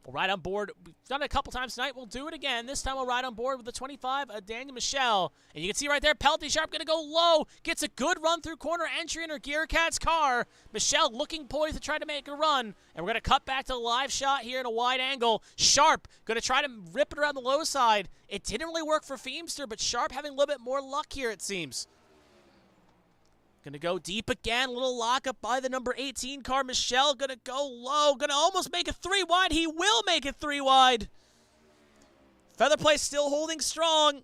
We'll ride on board. We've done it a couple times tonight. We'll do it again. This time we'll ride on board with the 25, Daniel Michelle. And you can see right there, Pelletier Sharp going to go low. Gets a good run through corner entry in her Gear Cat's car. Michelle looking poised to try to make a run. And we're going to cut back to the live shot here in a wide angle. Sharp going to try to rip it around the low side. It didn't really work for Feemster, but Sharp having a little bit more luck here, it seems. Going to go deep again. Little lockup by the number 18 car. Michelle going to go low. Going to almost make it 3 wide. He will make it 3 wide. Featherplace still holding strong.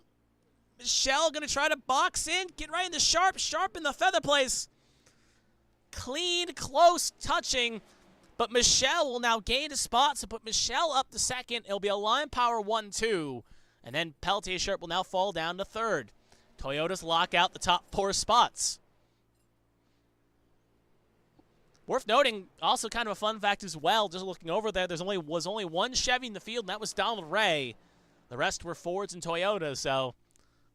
Michelle going to try to box in. Get right into Sharp. Sharp in the Featherplace. Clean, close touching. But Michelle will now gain a spot. So put Michelle up to 2nd. It'll be a line power 1-2. And then Pelletier Sharp will now fall down to 3rd. Toyotas lock out the top 4 spots. Worth noting, also kind of a fun fact as well, just looking over there, was only 1 Chevy in the field, and that was Donald Ray. The rest were Fords and Toyotas, so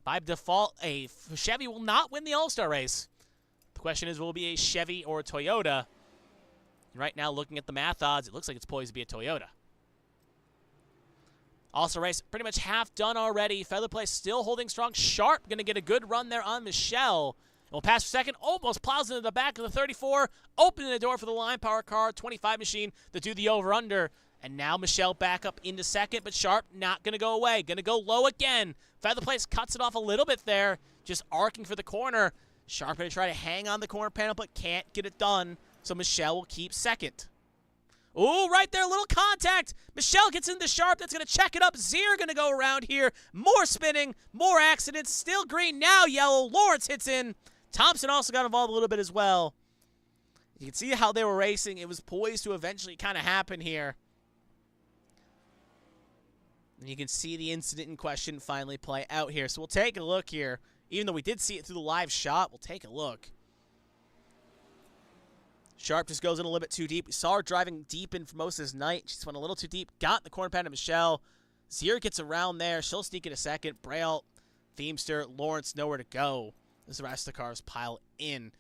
by default, a Chevy will not win the All-Star race. The question is, will it be a Chevy or a Toyota? And right now, looking at the math odds, it looks like it's poised to be a Toyota. All-Star race pretty much half done already. Featherplace still holding strong. Sharp going to get a good run there on Michelle. Will pass for 2nd, almost plows into the back of the 34, opening the door for the line power car, 25 machine to do the over-under. And now Michelle back up into 2nd, but Sharp not going to go away. Going to go low again. Featherplace cuts it off a little bit there, just arcing for the corner. Sharp going to try to hang on the corner panel, but can't get it done. So Michelle will keep 2nd. Ooh, right there, a little contact. Michelle gets into Sharp. That's going to check it up. Zier going to go around here. More spinning, more accidents. Still green, now yellow. Lawrence hits in. Thompson also got involved a little bit as well. You can see how they were racing. It was poised to eventually kind of happen here. And you can see the incident in question finally play out here. So we'll take a look here. Even though we did see it through the live shot, we'll take a look. Sharp just goes in a little bit too deep. We saw her driving deep in for most of this night. She just went a little too deep. Got in the corner pad of Michelle. Zier gets around there. She'll sneak into 2nd. Braille, Feemster, Lawrence nowhere to go as the rest of the cars pile in.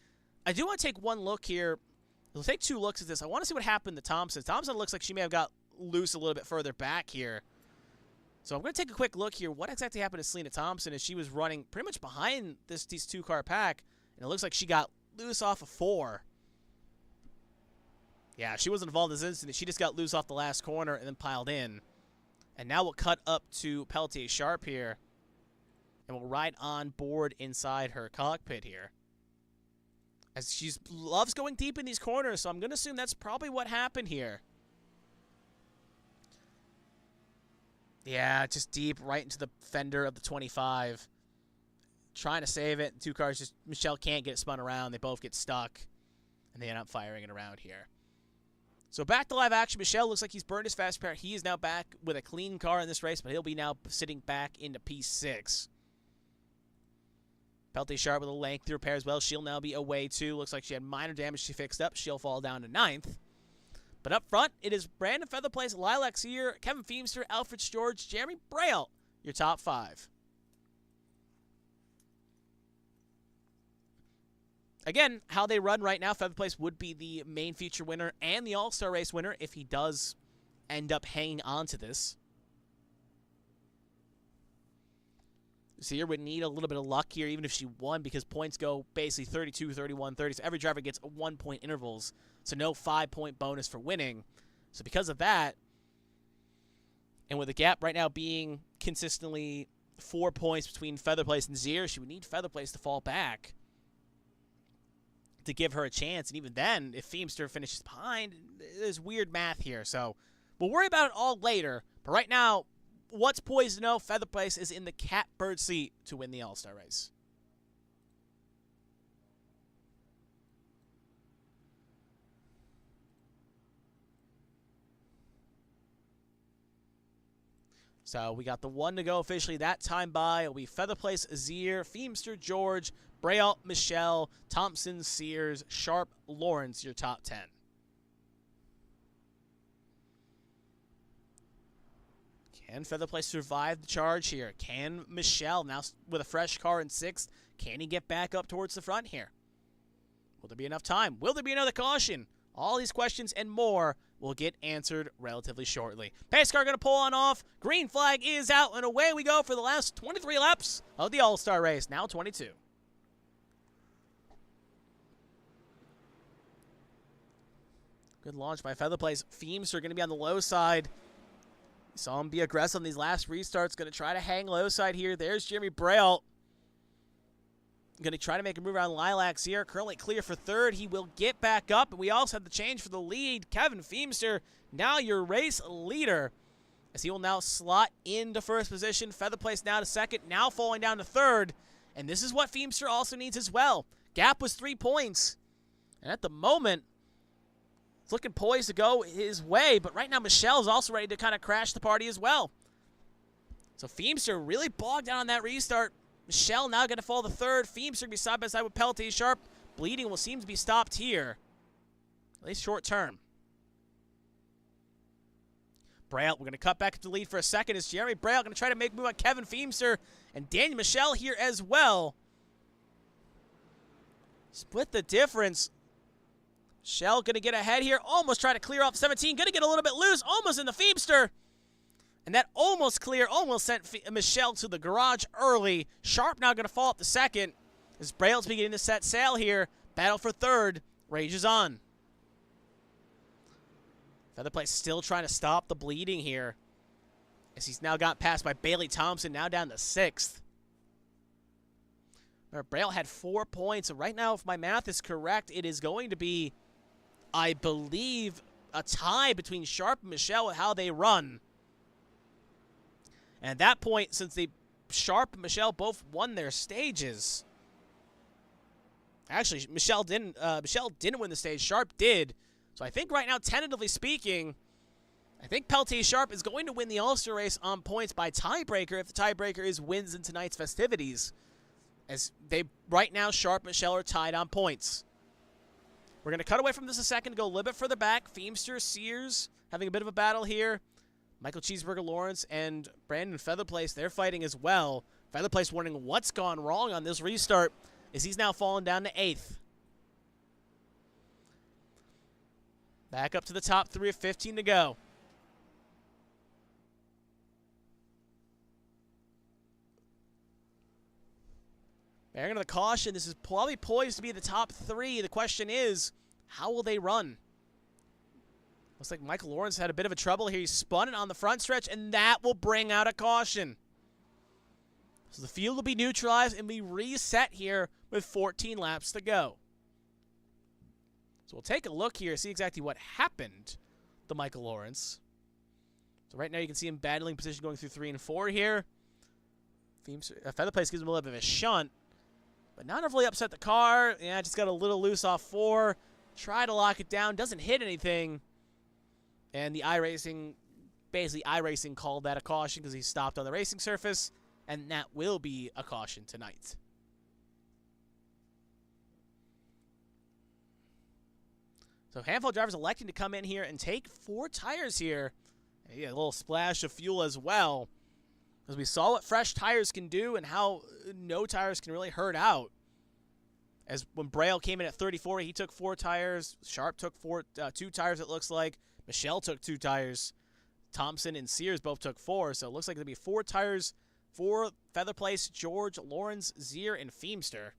I do want to take one look here. We'll take 2 looks at this. I want to see what happened to Thompson. Thompson looks like she may have got loose a little bit further back here. So I'm going to take a quick look here. What exactly happened to Selena Thompson as she was running pretty much behind these 2-car pack, and it looks like she got loose off of 4. Yeah, she wasn't involved in this incident. She just got loose off the last corner and then piled in. And now we'll cut up to Pelletier Sharp here. and will ride on board inside her cockpit here. As she loves going deep in these corners, so I'm going to assume that's probably what happened here. Yeah, just deep right into the fender of the 25. Trying to save it. Two cars just, Michelle can't get it spun around. They both get stuck, and they end up firing it around here. So back to live action. Michelle looks like he's burned his fast repair. He is now back with a clean car in this race, but he'll be now sitting back into P6. Peltier Sharp with a lengthy repair as well. She'll now be away too. Looks like she had minor damage she fixed up. She'll fall down to 9th. But up front, it is Brandon Featherplace, Lilac Sear, Kevin Feemster, Alfred George, Jeremy Braille, your top 5. Again, how they run right now, Featherplace would be the main feature winner and the All-Star race winner if he does end up hanging on to this. Sear would need a little bit of luck here, even if she won, because points go basically 32, 31, 30. So every driver gets 1-point intervals, so no 5-point bonus for winning. So because of that, and with the gap right now being consistently 4 points between Featherplace and Zier, she would need Featherplace to fall back to give her a chance. And even then, if Feemster finishes behind, there's weird math here. So we'll worry about it all later. But right now, what's poised to know, Featherplace is in the catbird seat to win the All-Star race. So we got the 1 to go officially. That time by will be Featherplace, Zier, Feemster, George, Braille, Michelle, Thompson, Sears, Sharp, Lawrence, your top 10. Can Featherplace survive the charge here? Can Michelle, now with a fresh car in 6th, can he get back up towards the front here? Will there be enough time? Will there be another caution? All these questions and more will get answered relatively shortly. Pace car going to pull on off. Green flag is out, and away we go for the last 23 laps of the All-Star race. Now 22. Good launch by Featherplace. Feemster are going to be on the low side. You saw him be aggressive on these last restarts. Going to try to hang low side here. There's Jeremy Braille. Going to try to make a move around Lilacs here. Currently clear for 3rd. He will get back up. And we also have the change for the lead. Kevin Feemster, now your race leader, as he will now slot into 1st position. Featherplace now to 2nd. Now falling down to 3rd. And this is what Feemster also needs as well. Gap was 3 points. And at the moment, it's looking poised to go his way. But right now, Michelle's also ready to kind of crash the party as well. So Feemster really bogged down on that restart. Michelle now going to fall to 3rd. Feemster going to be side by side with Peltier Sharp. Bleeding will seem to be stopped here, at least short term. Braille, we're going to cut back to the lead for a second as Jeremy Braille going to try to make a move on Kevin Feemster and Daniel Michelle here as well. Split the difference. Michelle going to get ahead here. Almost try to clear off 17. Going to get a little bit loose. Almost in the Feemster. And that almost clear, almost sent Michelle to the garage early. Sharp now going to fall up to 2nd as Braille's beginning to set sail here. Battle for 3rd rages on. Featherplace still trying to stop the bleeding here as he's now got passed by Bailey Thompson, now down to 6th. Remember, Braille had 4 points, and right now, if my math is correct, it is going to be, I believe, a tie between Sharp and Michelle with how they run. And at that point, since Sharp and Michelle both won their stages, actually Michelle didn't win the stage. Sharp did. So I think right now, tentatively speaking, I think Peltier Sharp is going to win the All-Star race on points by tiebreaker if the tiebreaker is wins in tonight's festivities. As they right now, Sharp and Michelle are tied on points. We're going to cut away from this a second, go a little bit further back. Feemster, Sears having a bit of a battle here. Michael Cheeseburger Lawrence and Brandon Featherplace, they're fighting as well. Featherplace wondering what's gone wrong on this restart as he's now fallen down to 8th. Back up to the top 3 of 15 to go. Bearing under the caution, this is probably poised to be the top 3. The question is, how will they run? Looks like Michael Lawrence had a bit of a trouble here. He spun it on the front stretch, and that will bring out a caution. So the field will be neutralized and be reset here with 14 laps to go. So we'll take a look here, see exactly what happened to Michael Lawrence. So right now you can see him battling position going through 3 and 4 here. Feather Place gives him a little bit of a shunt, but not enough really upset the car. Yeah, just got a little loose off 4. Try to lock it down, doesn't hit anything. And the iRacing, basically iRacing called that a caution because he stopped on the racing surface, and that will be a caution tonight. So handful of drivers electing to come in here and take 4 tires here. And a little splash of fuel as well. Because we saw what fresh tires can do and how no tires can really hurt out. As when Braille came in at 34, he took 4 tires. Sharp took 2 tires, it looks like. Michelle took 2 tires. Thompson and Sears both took 4. So it looks like there'll be 4 tires for Feather Place, George, Lawrence, Zier, and Feemster.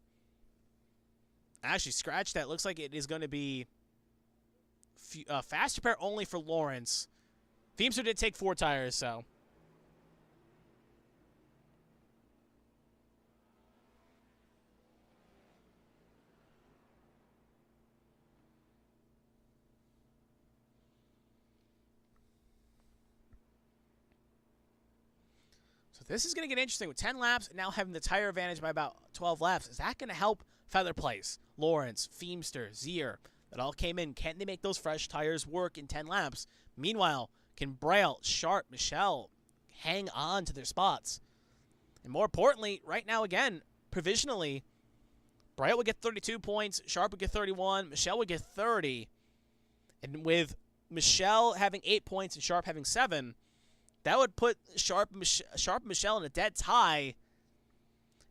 Actually, scratch that. Looks like it is going to be fast repair only for Lawrence. Feemster did take 4 tires, so. So this is going to get interesting with 10 laps and now having the tire advantage by about 12 laps. Is that going to help Feather Place, Lawrence, Feemster, Zier, that all came in? Can they make those fresh tires work in 10 laps? Meanwhile, can Braille, Sharp, Michelle hang on to their spots? And more importantly, right now, again, provisionally, Braille would get 32 points, Sharp would get 31, Michelle would get 30. And with Michelle having 8 points and Sharp having 7, that would put Sharp and Michelle in a dead tie.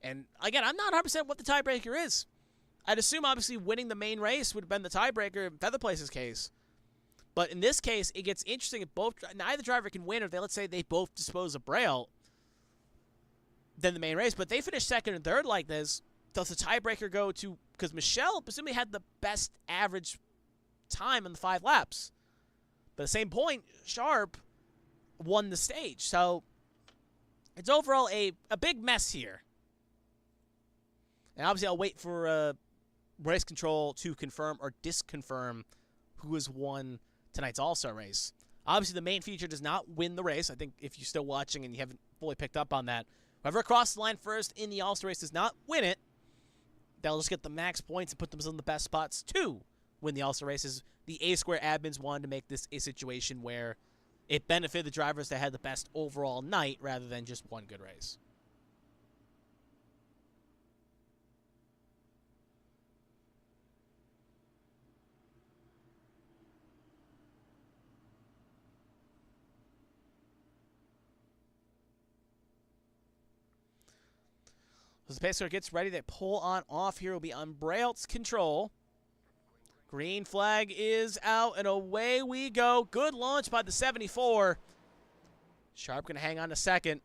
And again, I'm not 100% what the tiebreaker is. I'd assume, obviously, winning the main race would have been the tiebreaker in Feather Place's case. But in this case, it gets interesting if neither driver can win, or let's say they both dispose of Braille, then the main race. But they finish 2nd and 3rd like this. Does the tiebreaker go to, because Michelle presumably had the best average time in the 5 laps. But at the same point, Sharp won the stage. So it's overall a big mess here. And obviously I'll wait for race control to confirm or disconfirm who has won tonight's All-Star race. Obviously the main feature does not win the race. I think if you're still watching and you haven't fully picked up on that, whoever crossed the line first in the All-Star race does not win it. They'll just get the max points and put themselves in the best spots to win the All-Star races. The A-Square admins wanted to make this a situation where it benefited the drivers that had the best overall night rather than just one good race. As the pace car gets ready, that pull on off here will be on Brailt's control. Green flag is out, and away we go. Good launch by the 74. Sharp going to hang on to 2nd.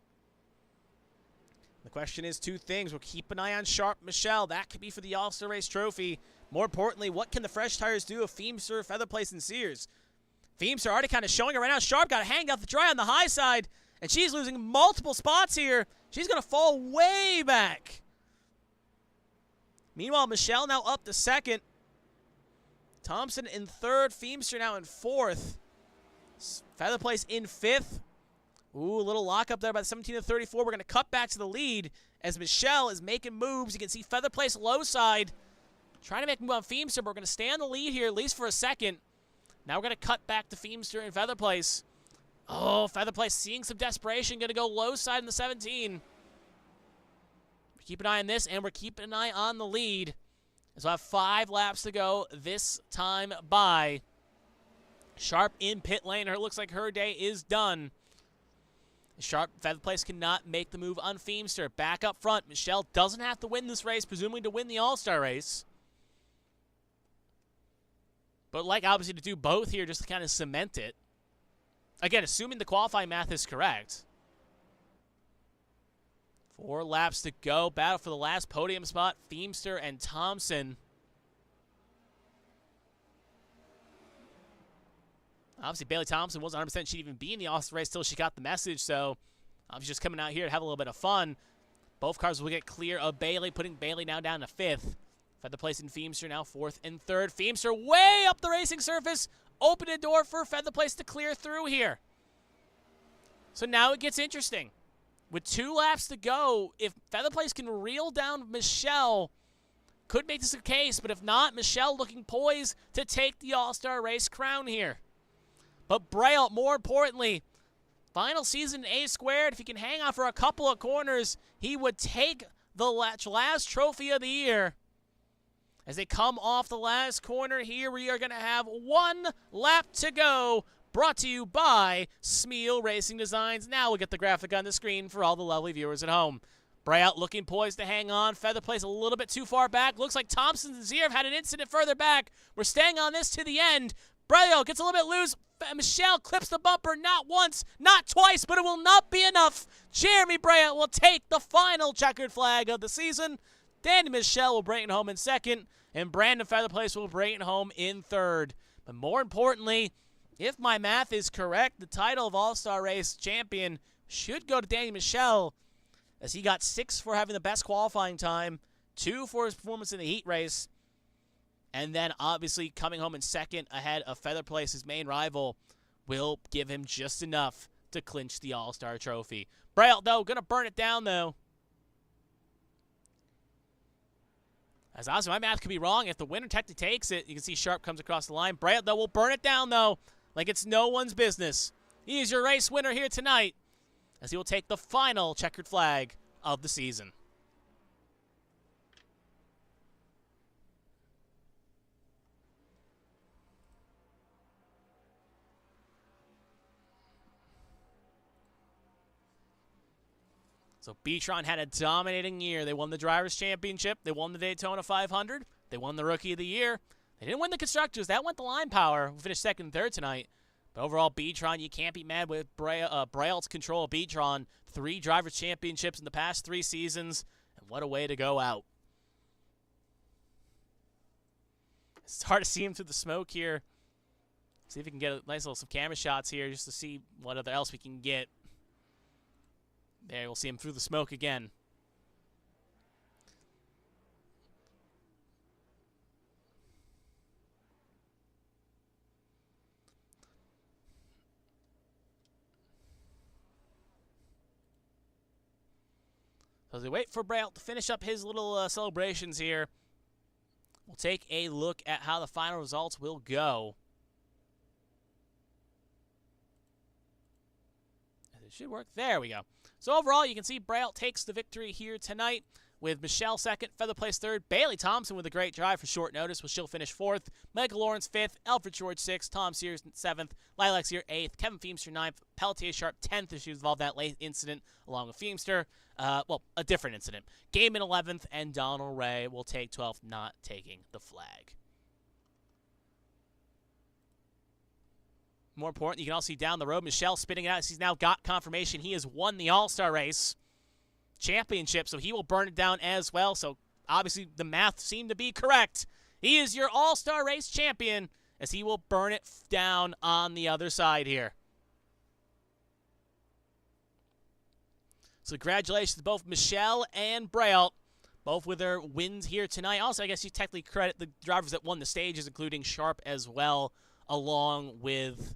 The question is 2 things. We'll keep an eye on Sharp Michelle. That could be for the All-Star Race trophy. More importantly, what can the fresh tires do of Feemster, Feather Place, and Sears? Feemster already kind of showing it right now. Sharp got to hang out the dry on the high side, and she's losing multiple spots here. She's going to fall way back. Meanwhile, Michelle now up to 2nd. Thompson in 3rd. Feemster now in 4th. Feather Place in 5th. Ooh, a little lock up there by the 17 to 34. We're going to cut back to the lead as Michelle is making moves. You can see Feather Place low side. Trying to make a move on Feemster, but we're going to stay on the lead here, at least for a second. Now we're going to cut back to Feemster and Feather Place. Oh, Feather Place seeing some desperation. Going to go low side in the 17. Keep an eye on this, and we're keeping an eye on the lead. So we'll have 5 laps to go this time by. Sharp in pit lane. Her looks like her day is done. Sharp, Feather Place cannot make the move on Feemster. Back up front. Michelle doesn't have to win this race, presumably to win the All-Star race. But like, obviously, to do both here just to kind of cement it. Again, assuming the qualifying math is correct. 4 laps to go. Battle for the last podium spot. Feemster and Thompson. Obviously, Bailey Thompson wasn't 100% she'd even be in the All-Star race till she got the message, so she's just coming out here to have a little bit of fun. Both cars will get clear of Bailey, putting Bailey now down to 5th. Feather Place and Feimster now 4th and 3rd. Feimster way up the racing surface. Open a door for Feather Place to clear through here. So now it gets interesting. With 2 laps to go, if Feather Place can reel down Michelle, could make this a case, but if not, Michelle looking poised to take the All-Star Race crown here. But Braille, more importantly, final season A-squared, if he can hang on for a couple of corners, he would take the last trophy of the year. As they come off the last corner here, we are going to have 1 lap to go. Brought to you by Smeal Racing Designs. Now we'll get the graphic on the screen for all the lovely viewers at home. Braille looking poised to hang on. Feather Place a little bit too far back. Looks like Thompson and Zier have had an incident further back. We're staying on this to the end. Braille gets a little bit loose. Michelle clips the bumper not once, not twice, but it will not be enough. Jeremy Braille will take the final checkered flag of the season. Danny Michelle will bring it home in 2nd, and Brandon Feather Place will bring it home in 3rd. But more importantly, if my math is correct, the title of All-Star Race champion should go to Danny Michelle, as he got 6 for having the best qualifying time, 2 for his performance in the heat race, and then obviously coming home in 2nd ahead of Feather Place, his main rival, will give him just enough to clinch the All-Star trophy. Braille, though, going to burn it down, though. As obviously my math could be wrong. If the winner technically takes it, you can see Sharp comes across the line. Braille, though, will burn it down, though, like it's no one's business. He is your race winner here tonight, as he will take the final checkered flag of the season. So B-Tron had a dominating year. They won the Drivers' Championship. They won the Daytona 500. They won the Rookie of the Year. They didn't win the Constructors. That went to line power. We finished 2nd and 3rd tonight. But overall, B-Tron, you can't be mad with Braille's control of B-Tron. 3 Drivers' Championships in the past 3 seasons. And what a way to go out. It's hard to see him through the smoke here. See if we can get a nice little some camera shots here just to see what other else we can get. There, we'll see him through the smoke again. So as we wait for Braille to finish up his little celebrations here, we'll take a look at how the final results will go. It should work. There we go. So overall, you can see Braille takes the victory here tonight, with Michelle 2nd, Feather Place 3rd, Bailey Thompson with a great drive for short notice, she'll finish 4th, Michael Lawrence 5th, Alfred George 6th, Tom Sears 7th, Lilac Sear 8th, Kevin Feimster 9th, Pelletier Sharp 10th, as she was involved in that late incident along with Feimster. Well, a different incident. Gaiman 11th, and Donald Ray will take 12th, not taking the flag. More important, you can also see down the road, Michelle spitting it out. He's now got confirmation he has won the All-Star Race Championship, so he will burn it down as well. So obviously the math seemed to be correct. He is your All-Star Race champion, as he will burn it down on the other side here. So congratulations to both Michelle and Braille, both with their wins here tonight. Also, I guess you technically credit the drivers that won the stages, including Sharp as well, along with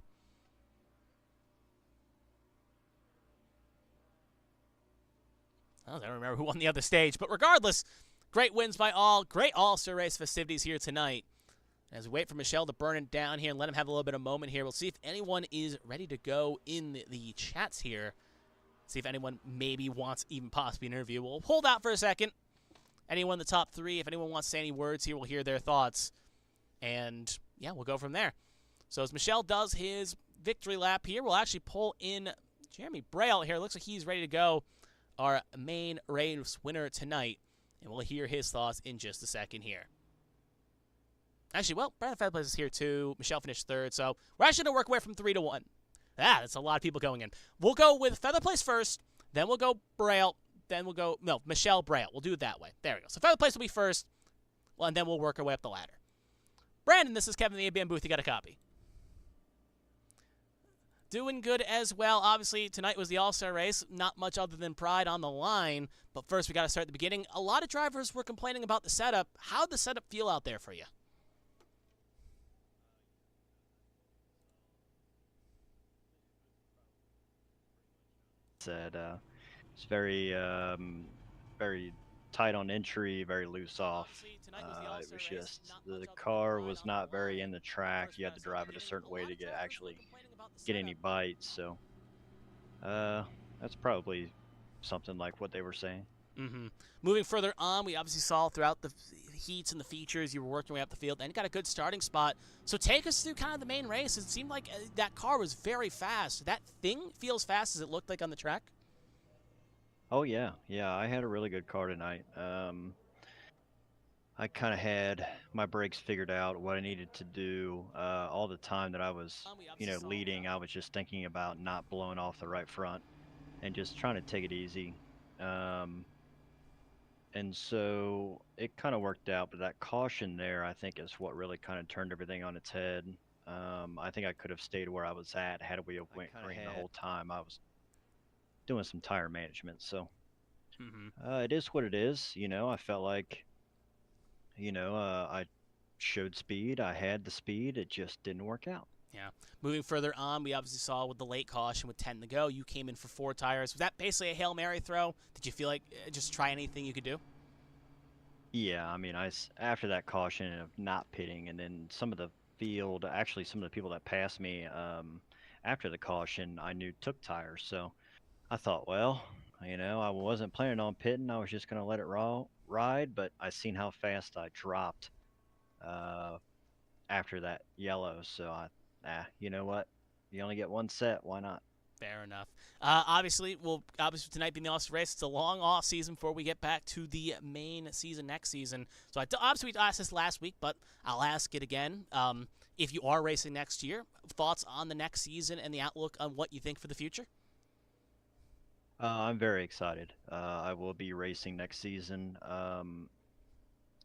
I don't remember who won the other stage, but regardless, great wins by all. Great All-Star Race festivities here tonight. As we wait for Michelle to burn it down here and let him have a little bit of moment here, we'll see if anyone is ready to go in the chats here. See if anyone maybe wants even possibly an interview. We'll hold out for a second. Anyone in the top 3, if anyone wants to say any words here, we'll hear their thoughts. And, yeah, we'll go from there. So as Michelle does his victory lap here, we'll actually pull in Jeremy Braille here. Looks like he's ready to go. Our main race winner tonight, and we'll hear his thoughts in just a second here. Actually, well, Brandon Feather Place is here too. Michelle finished 3rd, so we're actually going to work away from 3 to 1. That's a lot of people going in. We'll go with Feather Place first, then we'll go Braille, then we'll go, no, Michelle Braille. We'll do it that way. There we go. So Feather Place will be first, well, and then we'll work our way up the ladder. Brandon, this is Kevin in the ABM booth. You got a copy. Doing good as well. Obviously, tonight was the All-Star race. Not much other than pride on the line. But first, we got to start at the beginning. A lot of drivers were complaining about the setup. How'd the setup feel out there for you? Said it's very tight on entry, very loose off. Obviously, tonight was the It All-Star was race. just Not much the other than car pride was on the not very line. in the But track. first, we You got had to to start at drive the it a beginning. certain A way lot to of get drivers were actually complaining about the get any setup. bites. So uh, that's probably something like what they were saying. Mm-hmm. Moving further on, we obviously saw throughout the heats and the features, you were working your way up the field and you got a good starting spot. So take us through kind of the main race. It seemed like that car was very fast. That thing feels fast as it looked like on the track. Oh yeah, yeah. I had a really good car tonight. I kind of had my brakes figured out, what I needed to do. All the time that I was, We obviously saw leading, throughout. I was just thinking about not blowing off the right front and just trying to take it easy. Um, and so it kind of worked out, but that caution there, I think, is what really kind of turned everything on its head. I think I could have stayed where I was at had we have went green the whole time. I was doing some tire management, so Mm-hmm. it is what it is. I felt like, I showed speed. I had the speed. It just didn't work out. Yeah. Moving further on, we obviously saw with the late caution with 10 to go, you came in for 4 tires. Was that basically a Hail Mary throw? Did you feel like just try anything you could do? Yeah, I mean, after that caution of not pitting, and then some of the field, actually, some of the people that passed me after the caution, I knew took tires. So I thought, well, I wasn't planning on pitting. I was just gonna let it ride. But I seen how fast I dropped uh, after that yellow. So you know what? You only get one set. Why not? Fair enough. Obviously tonight being the All-Star race, it's a long off season before we get back to the main season next season. So obviously we asked this last week, but I'll ask it again. If you are racing next year, thoughts on the next season and the outlook on what you think for the future? I'm very excited. I will be racing next season.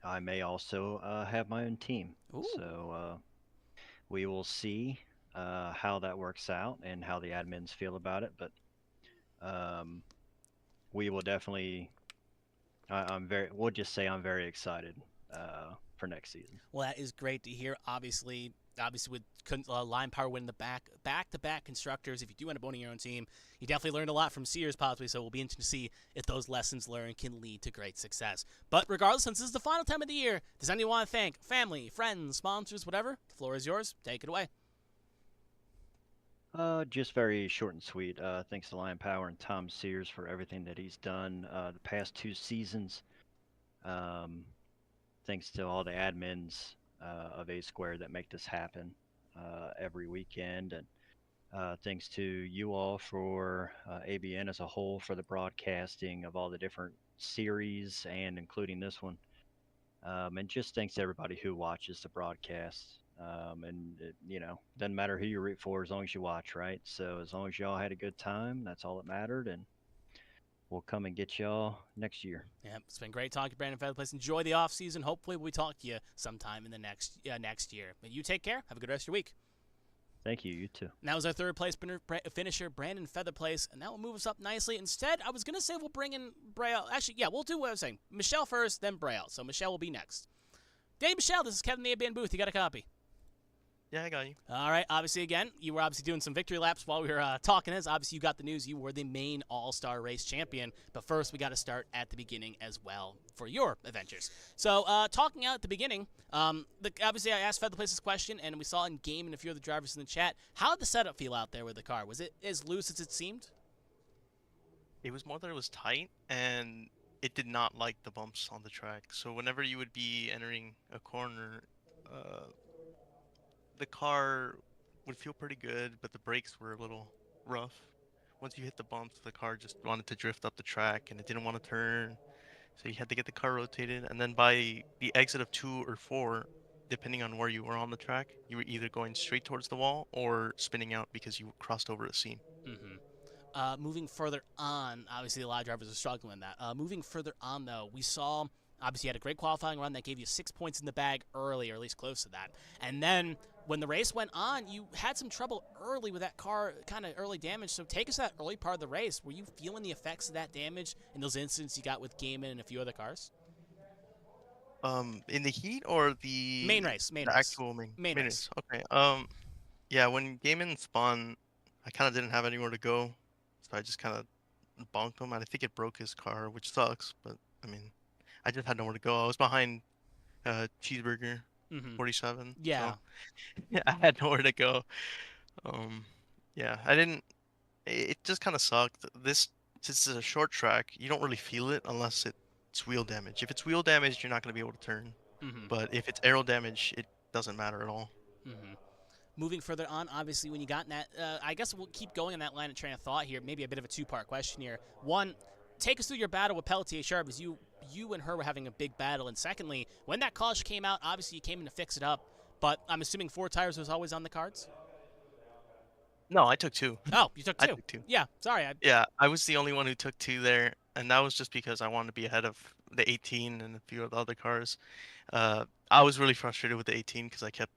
I may also have my own team. Ooh. So we will see how that works out and how the admins feel about it. But um, we will definitely. We'll just say I'm very excited for next season. Well, that is great to hear. Obviously, with Line Power winning the back-to-back constructors, if you do end up owning your own team, you definitely learned a lot from Sears, possibly. So we'll be interested to see if those lessons learned can lead to great success. But regardless, since this is the final time of the year, does anyone want to thank family, friends, sponsors, whatever? The floor is yours. Take it away. Just very short and sweet. Thanks to Lion Power and Tom Sears for everything that he's done the past 2 seasons. Um, Thanks to all the admins of A Square that make this happen every weekend, and thanks to you all for ABN as a whole for the broadcasting of all the different series and including this one. And just thanks to everybody who watches the broadcast. And it, doesn't matter who you root for as long as you watch, right? So as long as y'all had a good time, that's all that mattered. And we'll come and get y'all next year. Yeah, it's been great talking to Brandon Featherplace. Enjoy the off season. Hopefully, we'll talk to you sometime in the next year. But you take care. Have a good rest of your week. Thank you. You too. And that was our third place finisher, Brandon Featherplace, and that will move us up nicely. Instead, I was going to say we'll bring in Braille. Actually, yeah, we'll do what I was saying. Michelle first, then Braille. So Michelle will be next. Hey, Michelle, this is Kevin the ABN booth. You got a copy? Yeah, I got you. All right. Obviously, again, you were obviously doing some victory laps while we were talking. As obviously, you got the news. You were the main All-Star race champion. But first, we got to start at the beginning as well for your adventures. So, talking out at the beginning, obviously, I asked Featherplace this question, and we saw in game and a few of the drivers in the chat. How did the setup feel out there with the car? Was it as loose as it seemed? It was more that it was tight, and it did not like the bumps on the track. So whenever you would be entering a corner, uh, the car would feel pretty good, but the brakes were a little rough. Once you hit the bumps, the car just wanted to drift up the track, and it didn't want to turn. So you had to get the car rotated, and then by the exit of 2 or 4, depending on where you were on the track, you were either going straight towards the wall or spinning out because you crossed over a seam. Mm-hmm. Moving further on, obviously a lot of drivers are struggling with that. Moving further on, though, we saw Obviously, you had a great qualifying run that gave you 6 points in the bag early, or at least close to that. And then when the race went on, you had some trouble early with that car, kind of early damage. So take us to that early part of the race. Were you feeling the effects of that damage in those incidents you got with Gaiman and a few other cars? In the heat or Main race, main the race. actual main Main main race. race? Okay. Yeah, when Gaiman spun, I kind of didn't have anywhere to go, so I just kind of bonked him, and I think it broke his car, which sucks. But I mean, I just had nowhere to go. I was behind Cheeseburger Mm-hmm. 47, Yeah. so yeah, I had nowhere to go. Um, yeah, I didn't. It just kind of sucked. Since it's a short track, you don't really feel it unless it's wheel damage. If it's wheel damage, you're not going to be able to turn. Mm-hmm. But if it's aero damage, it doesn't matter at all. Mm-hmm. Moving further on, obviously, when you got in that, I guess we'll keep going in that line of train of thought here. Maybe a bit of a two-part question here. One, take us through your battle with Pelletier Sharp, as you and her were having a big battle. And secondly, when that caution came out, obviously you came in to fix it up. But I'm assuming 4 tires was always on the cards. No, I took 2. Oh, you took I 2. took 2. Yeah, sorry. Yeah, I was the only one who took 2 there, and that was just because I wanted to be ahead of the 18 and a few of the other cars. I was really frustrated with the 18 because I kept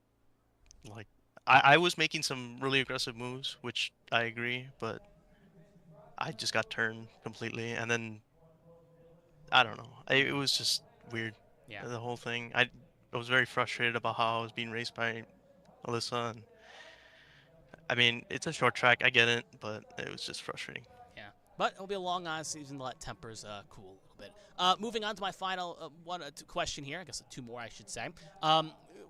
like I was making some really aggressive moves, which I agree, but I just got turned completely, and then I don't know. It was just weird, Yeah. the whole thing. I was very frustrated about how I was being raced by Alyssa, and I mean, it's a short track, I get it, but it was just frustrating. Yeah, but it'll be a long on season to let tempers cool a little bit. Moving on to my final question here. I guess 2 more, I should say.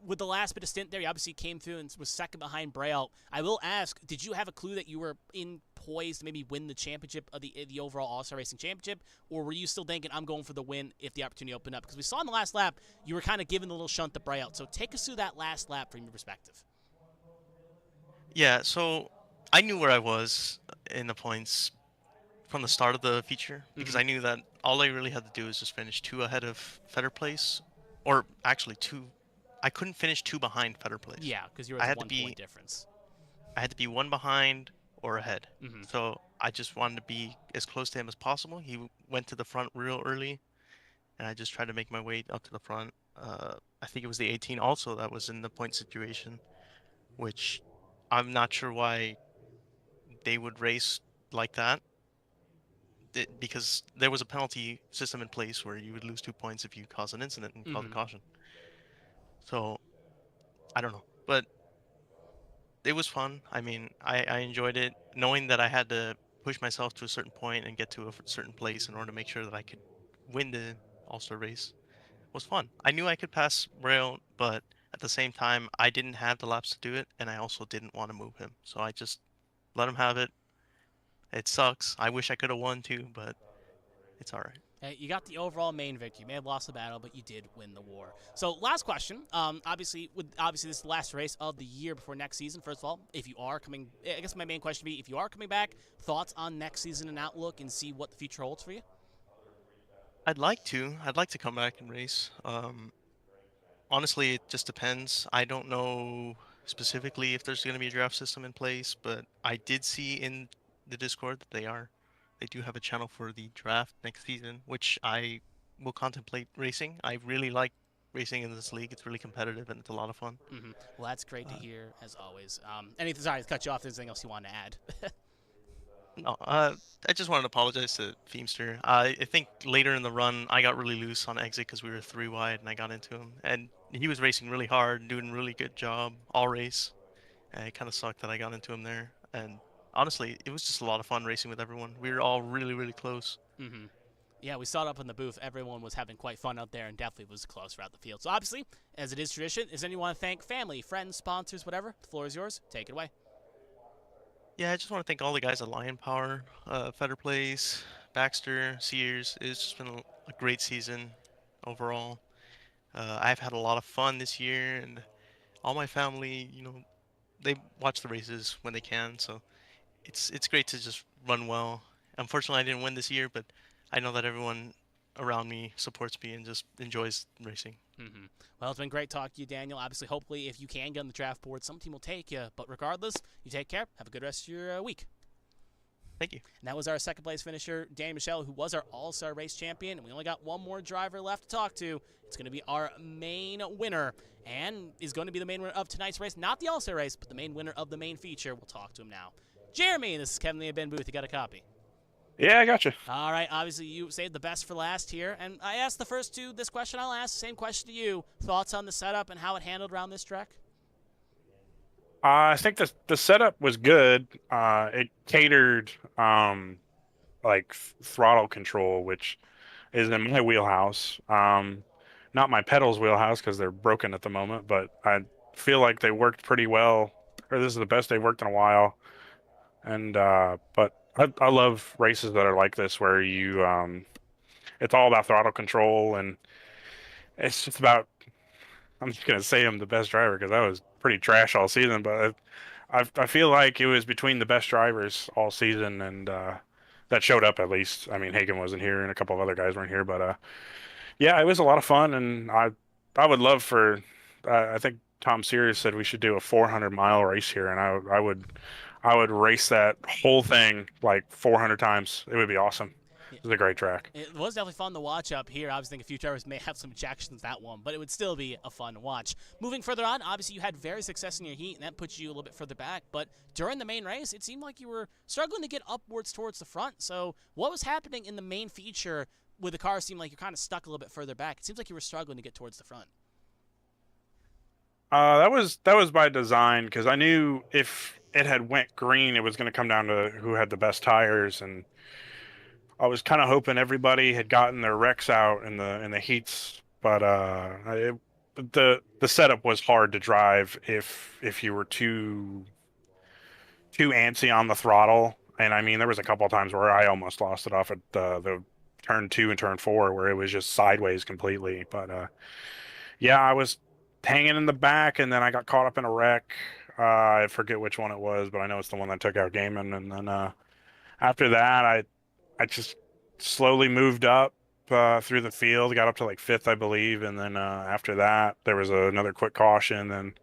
With the last bit of stint there, you obviously came through and was second behind Braille. I will ask, did you have a clue that you were in poised to maybe win the championship of the overall All-Star Racing Championship, or were you still thinking, I'm going for the win if the opportunity opened up? Because we saw in the last lap, you were kind of giving the little shunt to Braille. So take us through that last lap from your perspective. Yeah, so I knew where I was in the points from the start of the feature because Mhm. I knew that all I really had to do was just finish 2 ahead of Fetter Place, or actually 2. I couldn't finish 2 behind Fetter Place. Yeah, because you were I at the had to 1 point be difference. I had to be 1 behind or ahead. Mhm. So I just wanted to be as close to him as possible. He went to the front real early, and I just tried to make my way up to the front. I think it was the 18 also that was in the point situation, which I'm not sure why they would race like that. Because there was a penalty system in place where you would lose 2 points if you cause an incident and cause a Mhm. caution. So I don't know, but it was fun. I mean, I enjoyed it, knowing that I had to push myself to a certain point and get to a certain place in order to make sure that I could win the All-Star race was fun. I knew I could pass Rail, but at the same time, I didn't have the laps to do it, and I also didn't want to move him. So I just let him have it. It sucks. I wish I could have won too, but it's all right. Hey, you got the overall main victory. You may have lost the battle, but you did win the war. So, last question. Obviously, this is the last race of the year before next season. First of all, if you are coming, I guess my main question would be, if you are coming back, thoughts on next season and outlook, and see what the future holds for you. I'd like to. I'd like to come back and race. Honestly, it just depends. I don't know specifically if there's going to be a draft system in place, but I did see in the Discord that they do have a channel for the draft next season, which I will contemplate racing. I really like racing in this league. It's really competitive and it's a lot of fun. Mm-hmm. Well, that's great to Uh, hear, as always. Sorry to cut you off. There's anything else you want to add? no, I just wanted to apologize to Feemster. I think later in the run, I got really loose on exit because we were 3 wide and I got into him. And he was racing really hard and doing a really good job all race. And it kind of sucked that I got into him there. And honestly, it was just a lot of fun racing with everyone. We were all really, really close. Mm-hmm. Yeah, we saw it up in the booth. Everyone was having quite fun out there and definitely was close throughout the field. So obviously, as it is tradition, is anyone want to thank family, friends, sponsors, whatever? The floor is yours. Take it away. Yeah, I just want to thank all the guys at Lion Power, Fetter Place, Baxter, Sears. It's just been a great season overall. I've had a lot of fun this year, and all my family, they watch the races when they can, so it's great to just run well. Unfortunately, I didn't win this year, but I know that everyone around me supports me and just enjoys racing. Mm-hmm. Well, it's been great talking to you, Daniel. Obviously, hopefully, if you can get on the draft board, some team will take you. But regardless, you take care. Have a good rest of your week. Thank you. And that was our second place finisher, Danny Michelle, who was our all-star race champion. And we only got one more driver left to talk to. It's going to be our main winner, and is going to be the main winner of tonight's race. Not the all-star race, but the main winner of the main feature. We'll talk to him now. Jeremy, this is Kevin the Ben Booth. You got a copy? Yeah, I got you. All right, obviously you saved the best for last here. And I asked the first two this question. I'll ask the same question to you. Thoughts on the setup and how it handled around this track? I think the setup was good. It catered like throttle control, which is in my wheelhouse. Not my pedals wheelhouse because they're broken at the moment, but I feel like they worked pretty well. Or this is the best they've worked in a while. And but I love races that are like this where you it's all about throttle control, and it's just about. I'm just gonna say I'm the best driver because I was pretty trash all season, but I feel like it was between the best drivers all season, and that showed up at least. I mean, Hagen wasn't here, and a couple of other guys weren't here, but yeah, it was a lot of fun, and I would love for. I think Tom Sears said we should do a 400-mile race here, and I would race that whole thing like 400 times. It would be awesome. It was a great track. It was definitely fun to watch up here. I was thinking a few drivers may have some objections to that one, but it would still be a fun watch. Moving further on, obviously you had very success in your heat, and that puts you a little bit further back. But during the main race, it seemed like you were struggling to get upwards towards the front. So what was happening in the main feature with the car seemed like you're kind of stuck a little bit further back? It seems like you were struggling to get towards the front. That was by design because I knew if it had went green, it was going to come down to who had the best tires, and I was kind of hoping everybody had gotten their wrecks out in the heats, but the setup was hard to drive if you were too antsy on the throttle. And I mean, there was a couple of times where I almost lost it off at the turn 2 and turn 4 where it was just sideways completely. But yeah, I was hanging in the back, and then I got caught up in a wreck. I forget which one it was, but I know it's the one that took out Gaiman. And then after that, I just slowly moved up through the field, got up to like 5th, I believe, and then after that, there was another quick caution, and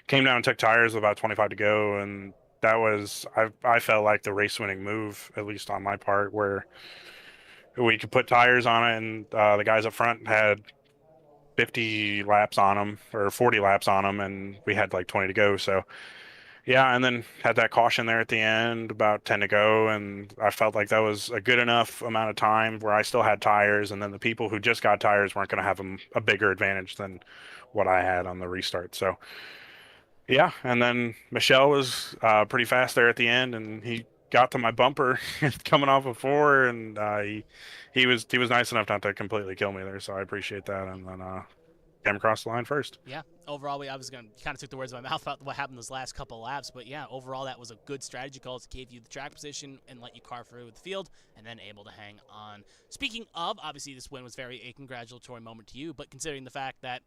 came down and took tires with about 25 to go, and that was I felt like the race-winning move, at least on my part, where we could put tires on it, and the guys up front had 50 laps on them or 40 laps on them, and we had like 20 to go. So yeah, and then had that caution there at the end, about 10 to go, and I felt like that was a good enough amount of time where I still had tires, and then the people who just got tires weren't going to have a bigger advantage than what I had on the restart. So yeah, and then Michelle was pretty fast there at the end, and he got to my bumper coming off of 4, and he was nice enough not to completely kill me there, so I appreciate that. And then came across the line first. Yeah, overall, I was going to kind of took the words out of my mouth about what happened those last couple of laps, but yeah, overall, that was a good strategy call. It gave you the track position and let you carve through the field, and then able to hang on. Speaking of, obviously, this win was a congratulatory moment to you, but considering the fact that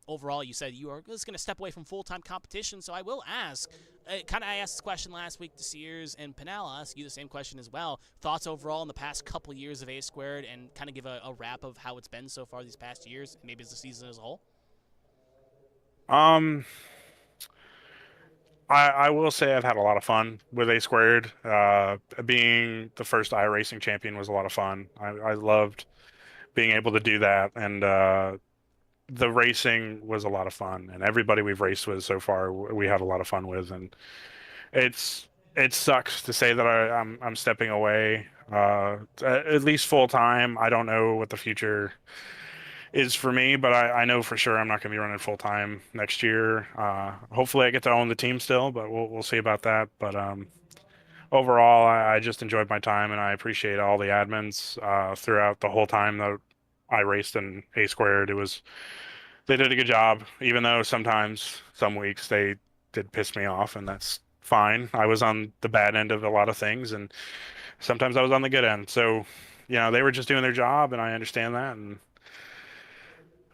overall, you said you are just going to step away from full-time competition, so I will ask, I asked this question last week to Sears and Pinnell. I'll ask you the same question as well. Thoughts overall in the past couple years of A Squared, and kind of give a wrap of how it's been so far these past years, maybe as the season as a whole? I will say I've had a lot of fun with A Squared. Being the first iRacing champion was a lot of fun. I loved being able to do that, and the racing was a lot of fun. And everybody we've raced with so far, we have a lot of fun with. And it sucks to say that I'm stepping away, at least full time. I don't know what the future is for me, but I know for sure I'm not going to be running full time next year. Hopefully I get to own the team still, but we'll see about that. But overall, I just enjoyed my time, and I appreciate all the admins throughout the whole time that I raced in A Squared. They did a good job, even though sometimes, some weeks, they did piss me off, and that's fine. I was on the bad end of a lot of things, and sometimes I was on the good end. So, they were just doing their job, and I understand that, and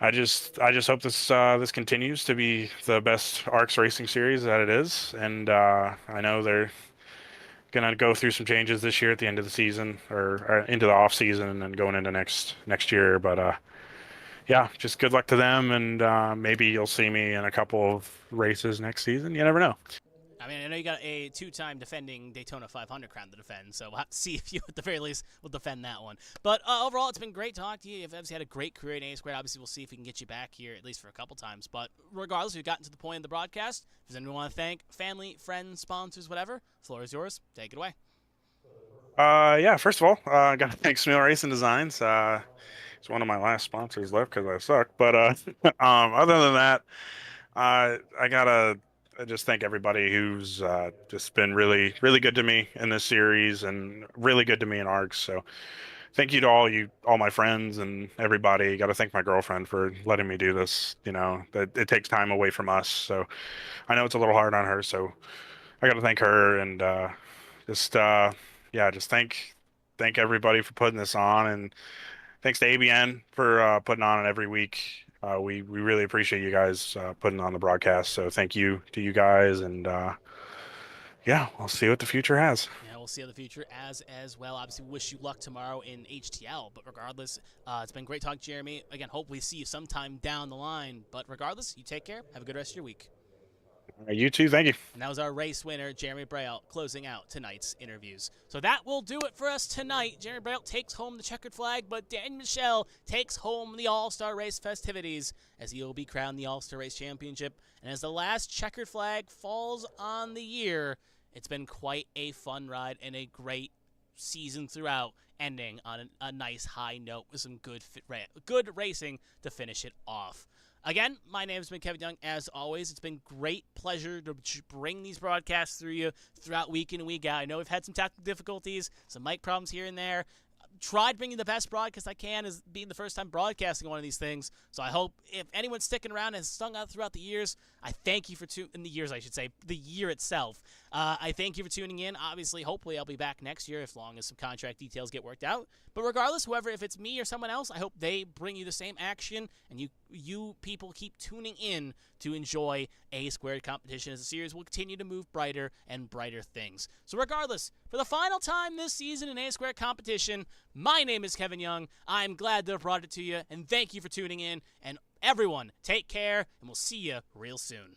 I just hope this continues to be the best ARCS racing series that it is, and I know they're gonna go through some changes this year at the end of the season, or into the off season and going into next year. But yeah, just good luck to them, and maybe you'll see me in a couple of races next season. You never know. I mean, I know you got a 2-time defending Daytona 500 crown to defend, so we'll have to see if you, at the very least, will defend that one. But overall, it's been great talking to you. You've obviously had a great career in A-Squared. Obviously, we'll see if we can get you back here, at least for a couple times. But regardless, we've gotten to the point of the broadcast. If there's anyone you want to thank, family, friends, sponsors, whatever, the floor is yours. Take it away. Yeah, first of all, I got to thank Smil Racing Designs. It's one of my last sponsors left because I suck. But other than that, I gotta just thank everybody who's just been really, really good to me in this series and really good to me in ARCS. So thank you to all my friends and everybody. Got to thank my girlfriend for letting me do this. You know, that it takes time away from us. So I know it's a little hard on her. So I got to thank her and just thank everybody for putting this on, and thanks to ABN for putting on it every week. We really appreciate you guys putting on the broadcast. So thank you to you guys, and yeah, we'll see what the future has. Yeah, we'll see how the future as well. Obviously, wish you luck tomorrow in HTL. But regardless, it's been great talking to Jeremy. Again, hopefully see you sometime down the line. But regardless, you take care. Have a good rest of your week. All right, you too. Thank you. And that was our race winner, Jeremy Braille, closing out tonight's interviews. So that will do it for us tonight. Jeremy Braille takes home the checkered flag, but Dan Michelle takes home the All-Star Race festivities as he will be crowned the All-Star Race Championship. And as the last checkered flag falls on the year, it's been quite a fun ride and a great season throughout, ending on a nice high note with some good racing to finish it off. Again, my name has been Kevin Young. As always, it's been great pleasure to bring these broadcasts through you throughout week in and week out. I know we've had some technical difficulties, some mic problems here and there. Tried bringing the best broadcast I can as being the first time broadcasting one of these things. So I hope if anyone's sticking around and has stung out throughout the years, I thank you for the year itself. I thank you for tuning in. Obviously, hopefully I'll be back next year as long as some contract details get worked out. But regardless, if it's me or someone else, I hope they bring you the same action and you people keep tuning in to enjoy A-Squared competition as the series will continue to move brighter and brighter things. So regardless, for the final time this season in A-Squared competition, my name is Kevin Young. I'm glad to have brought it to you, and thank you for tuning in. And everyone, take care, and we'll see you real soon.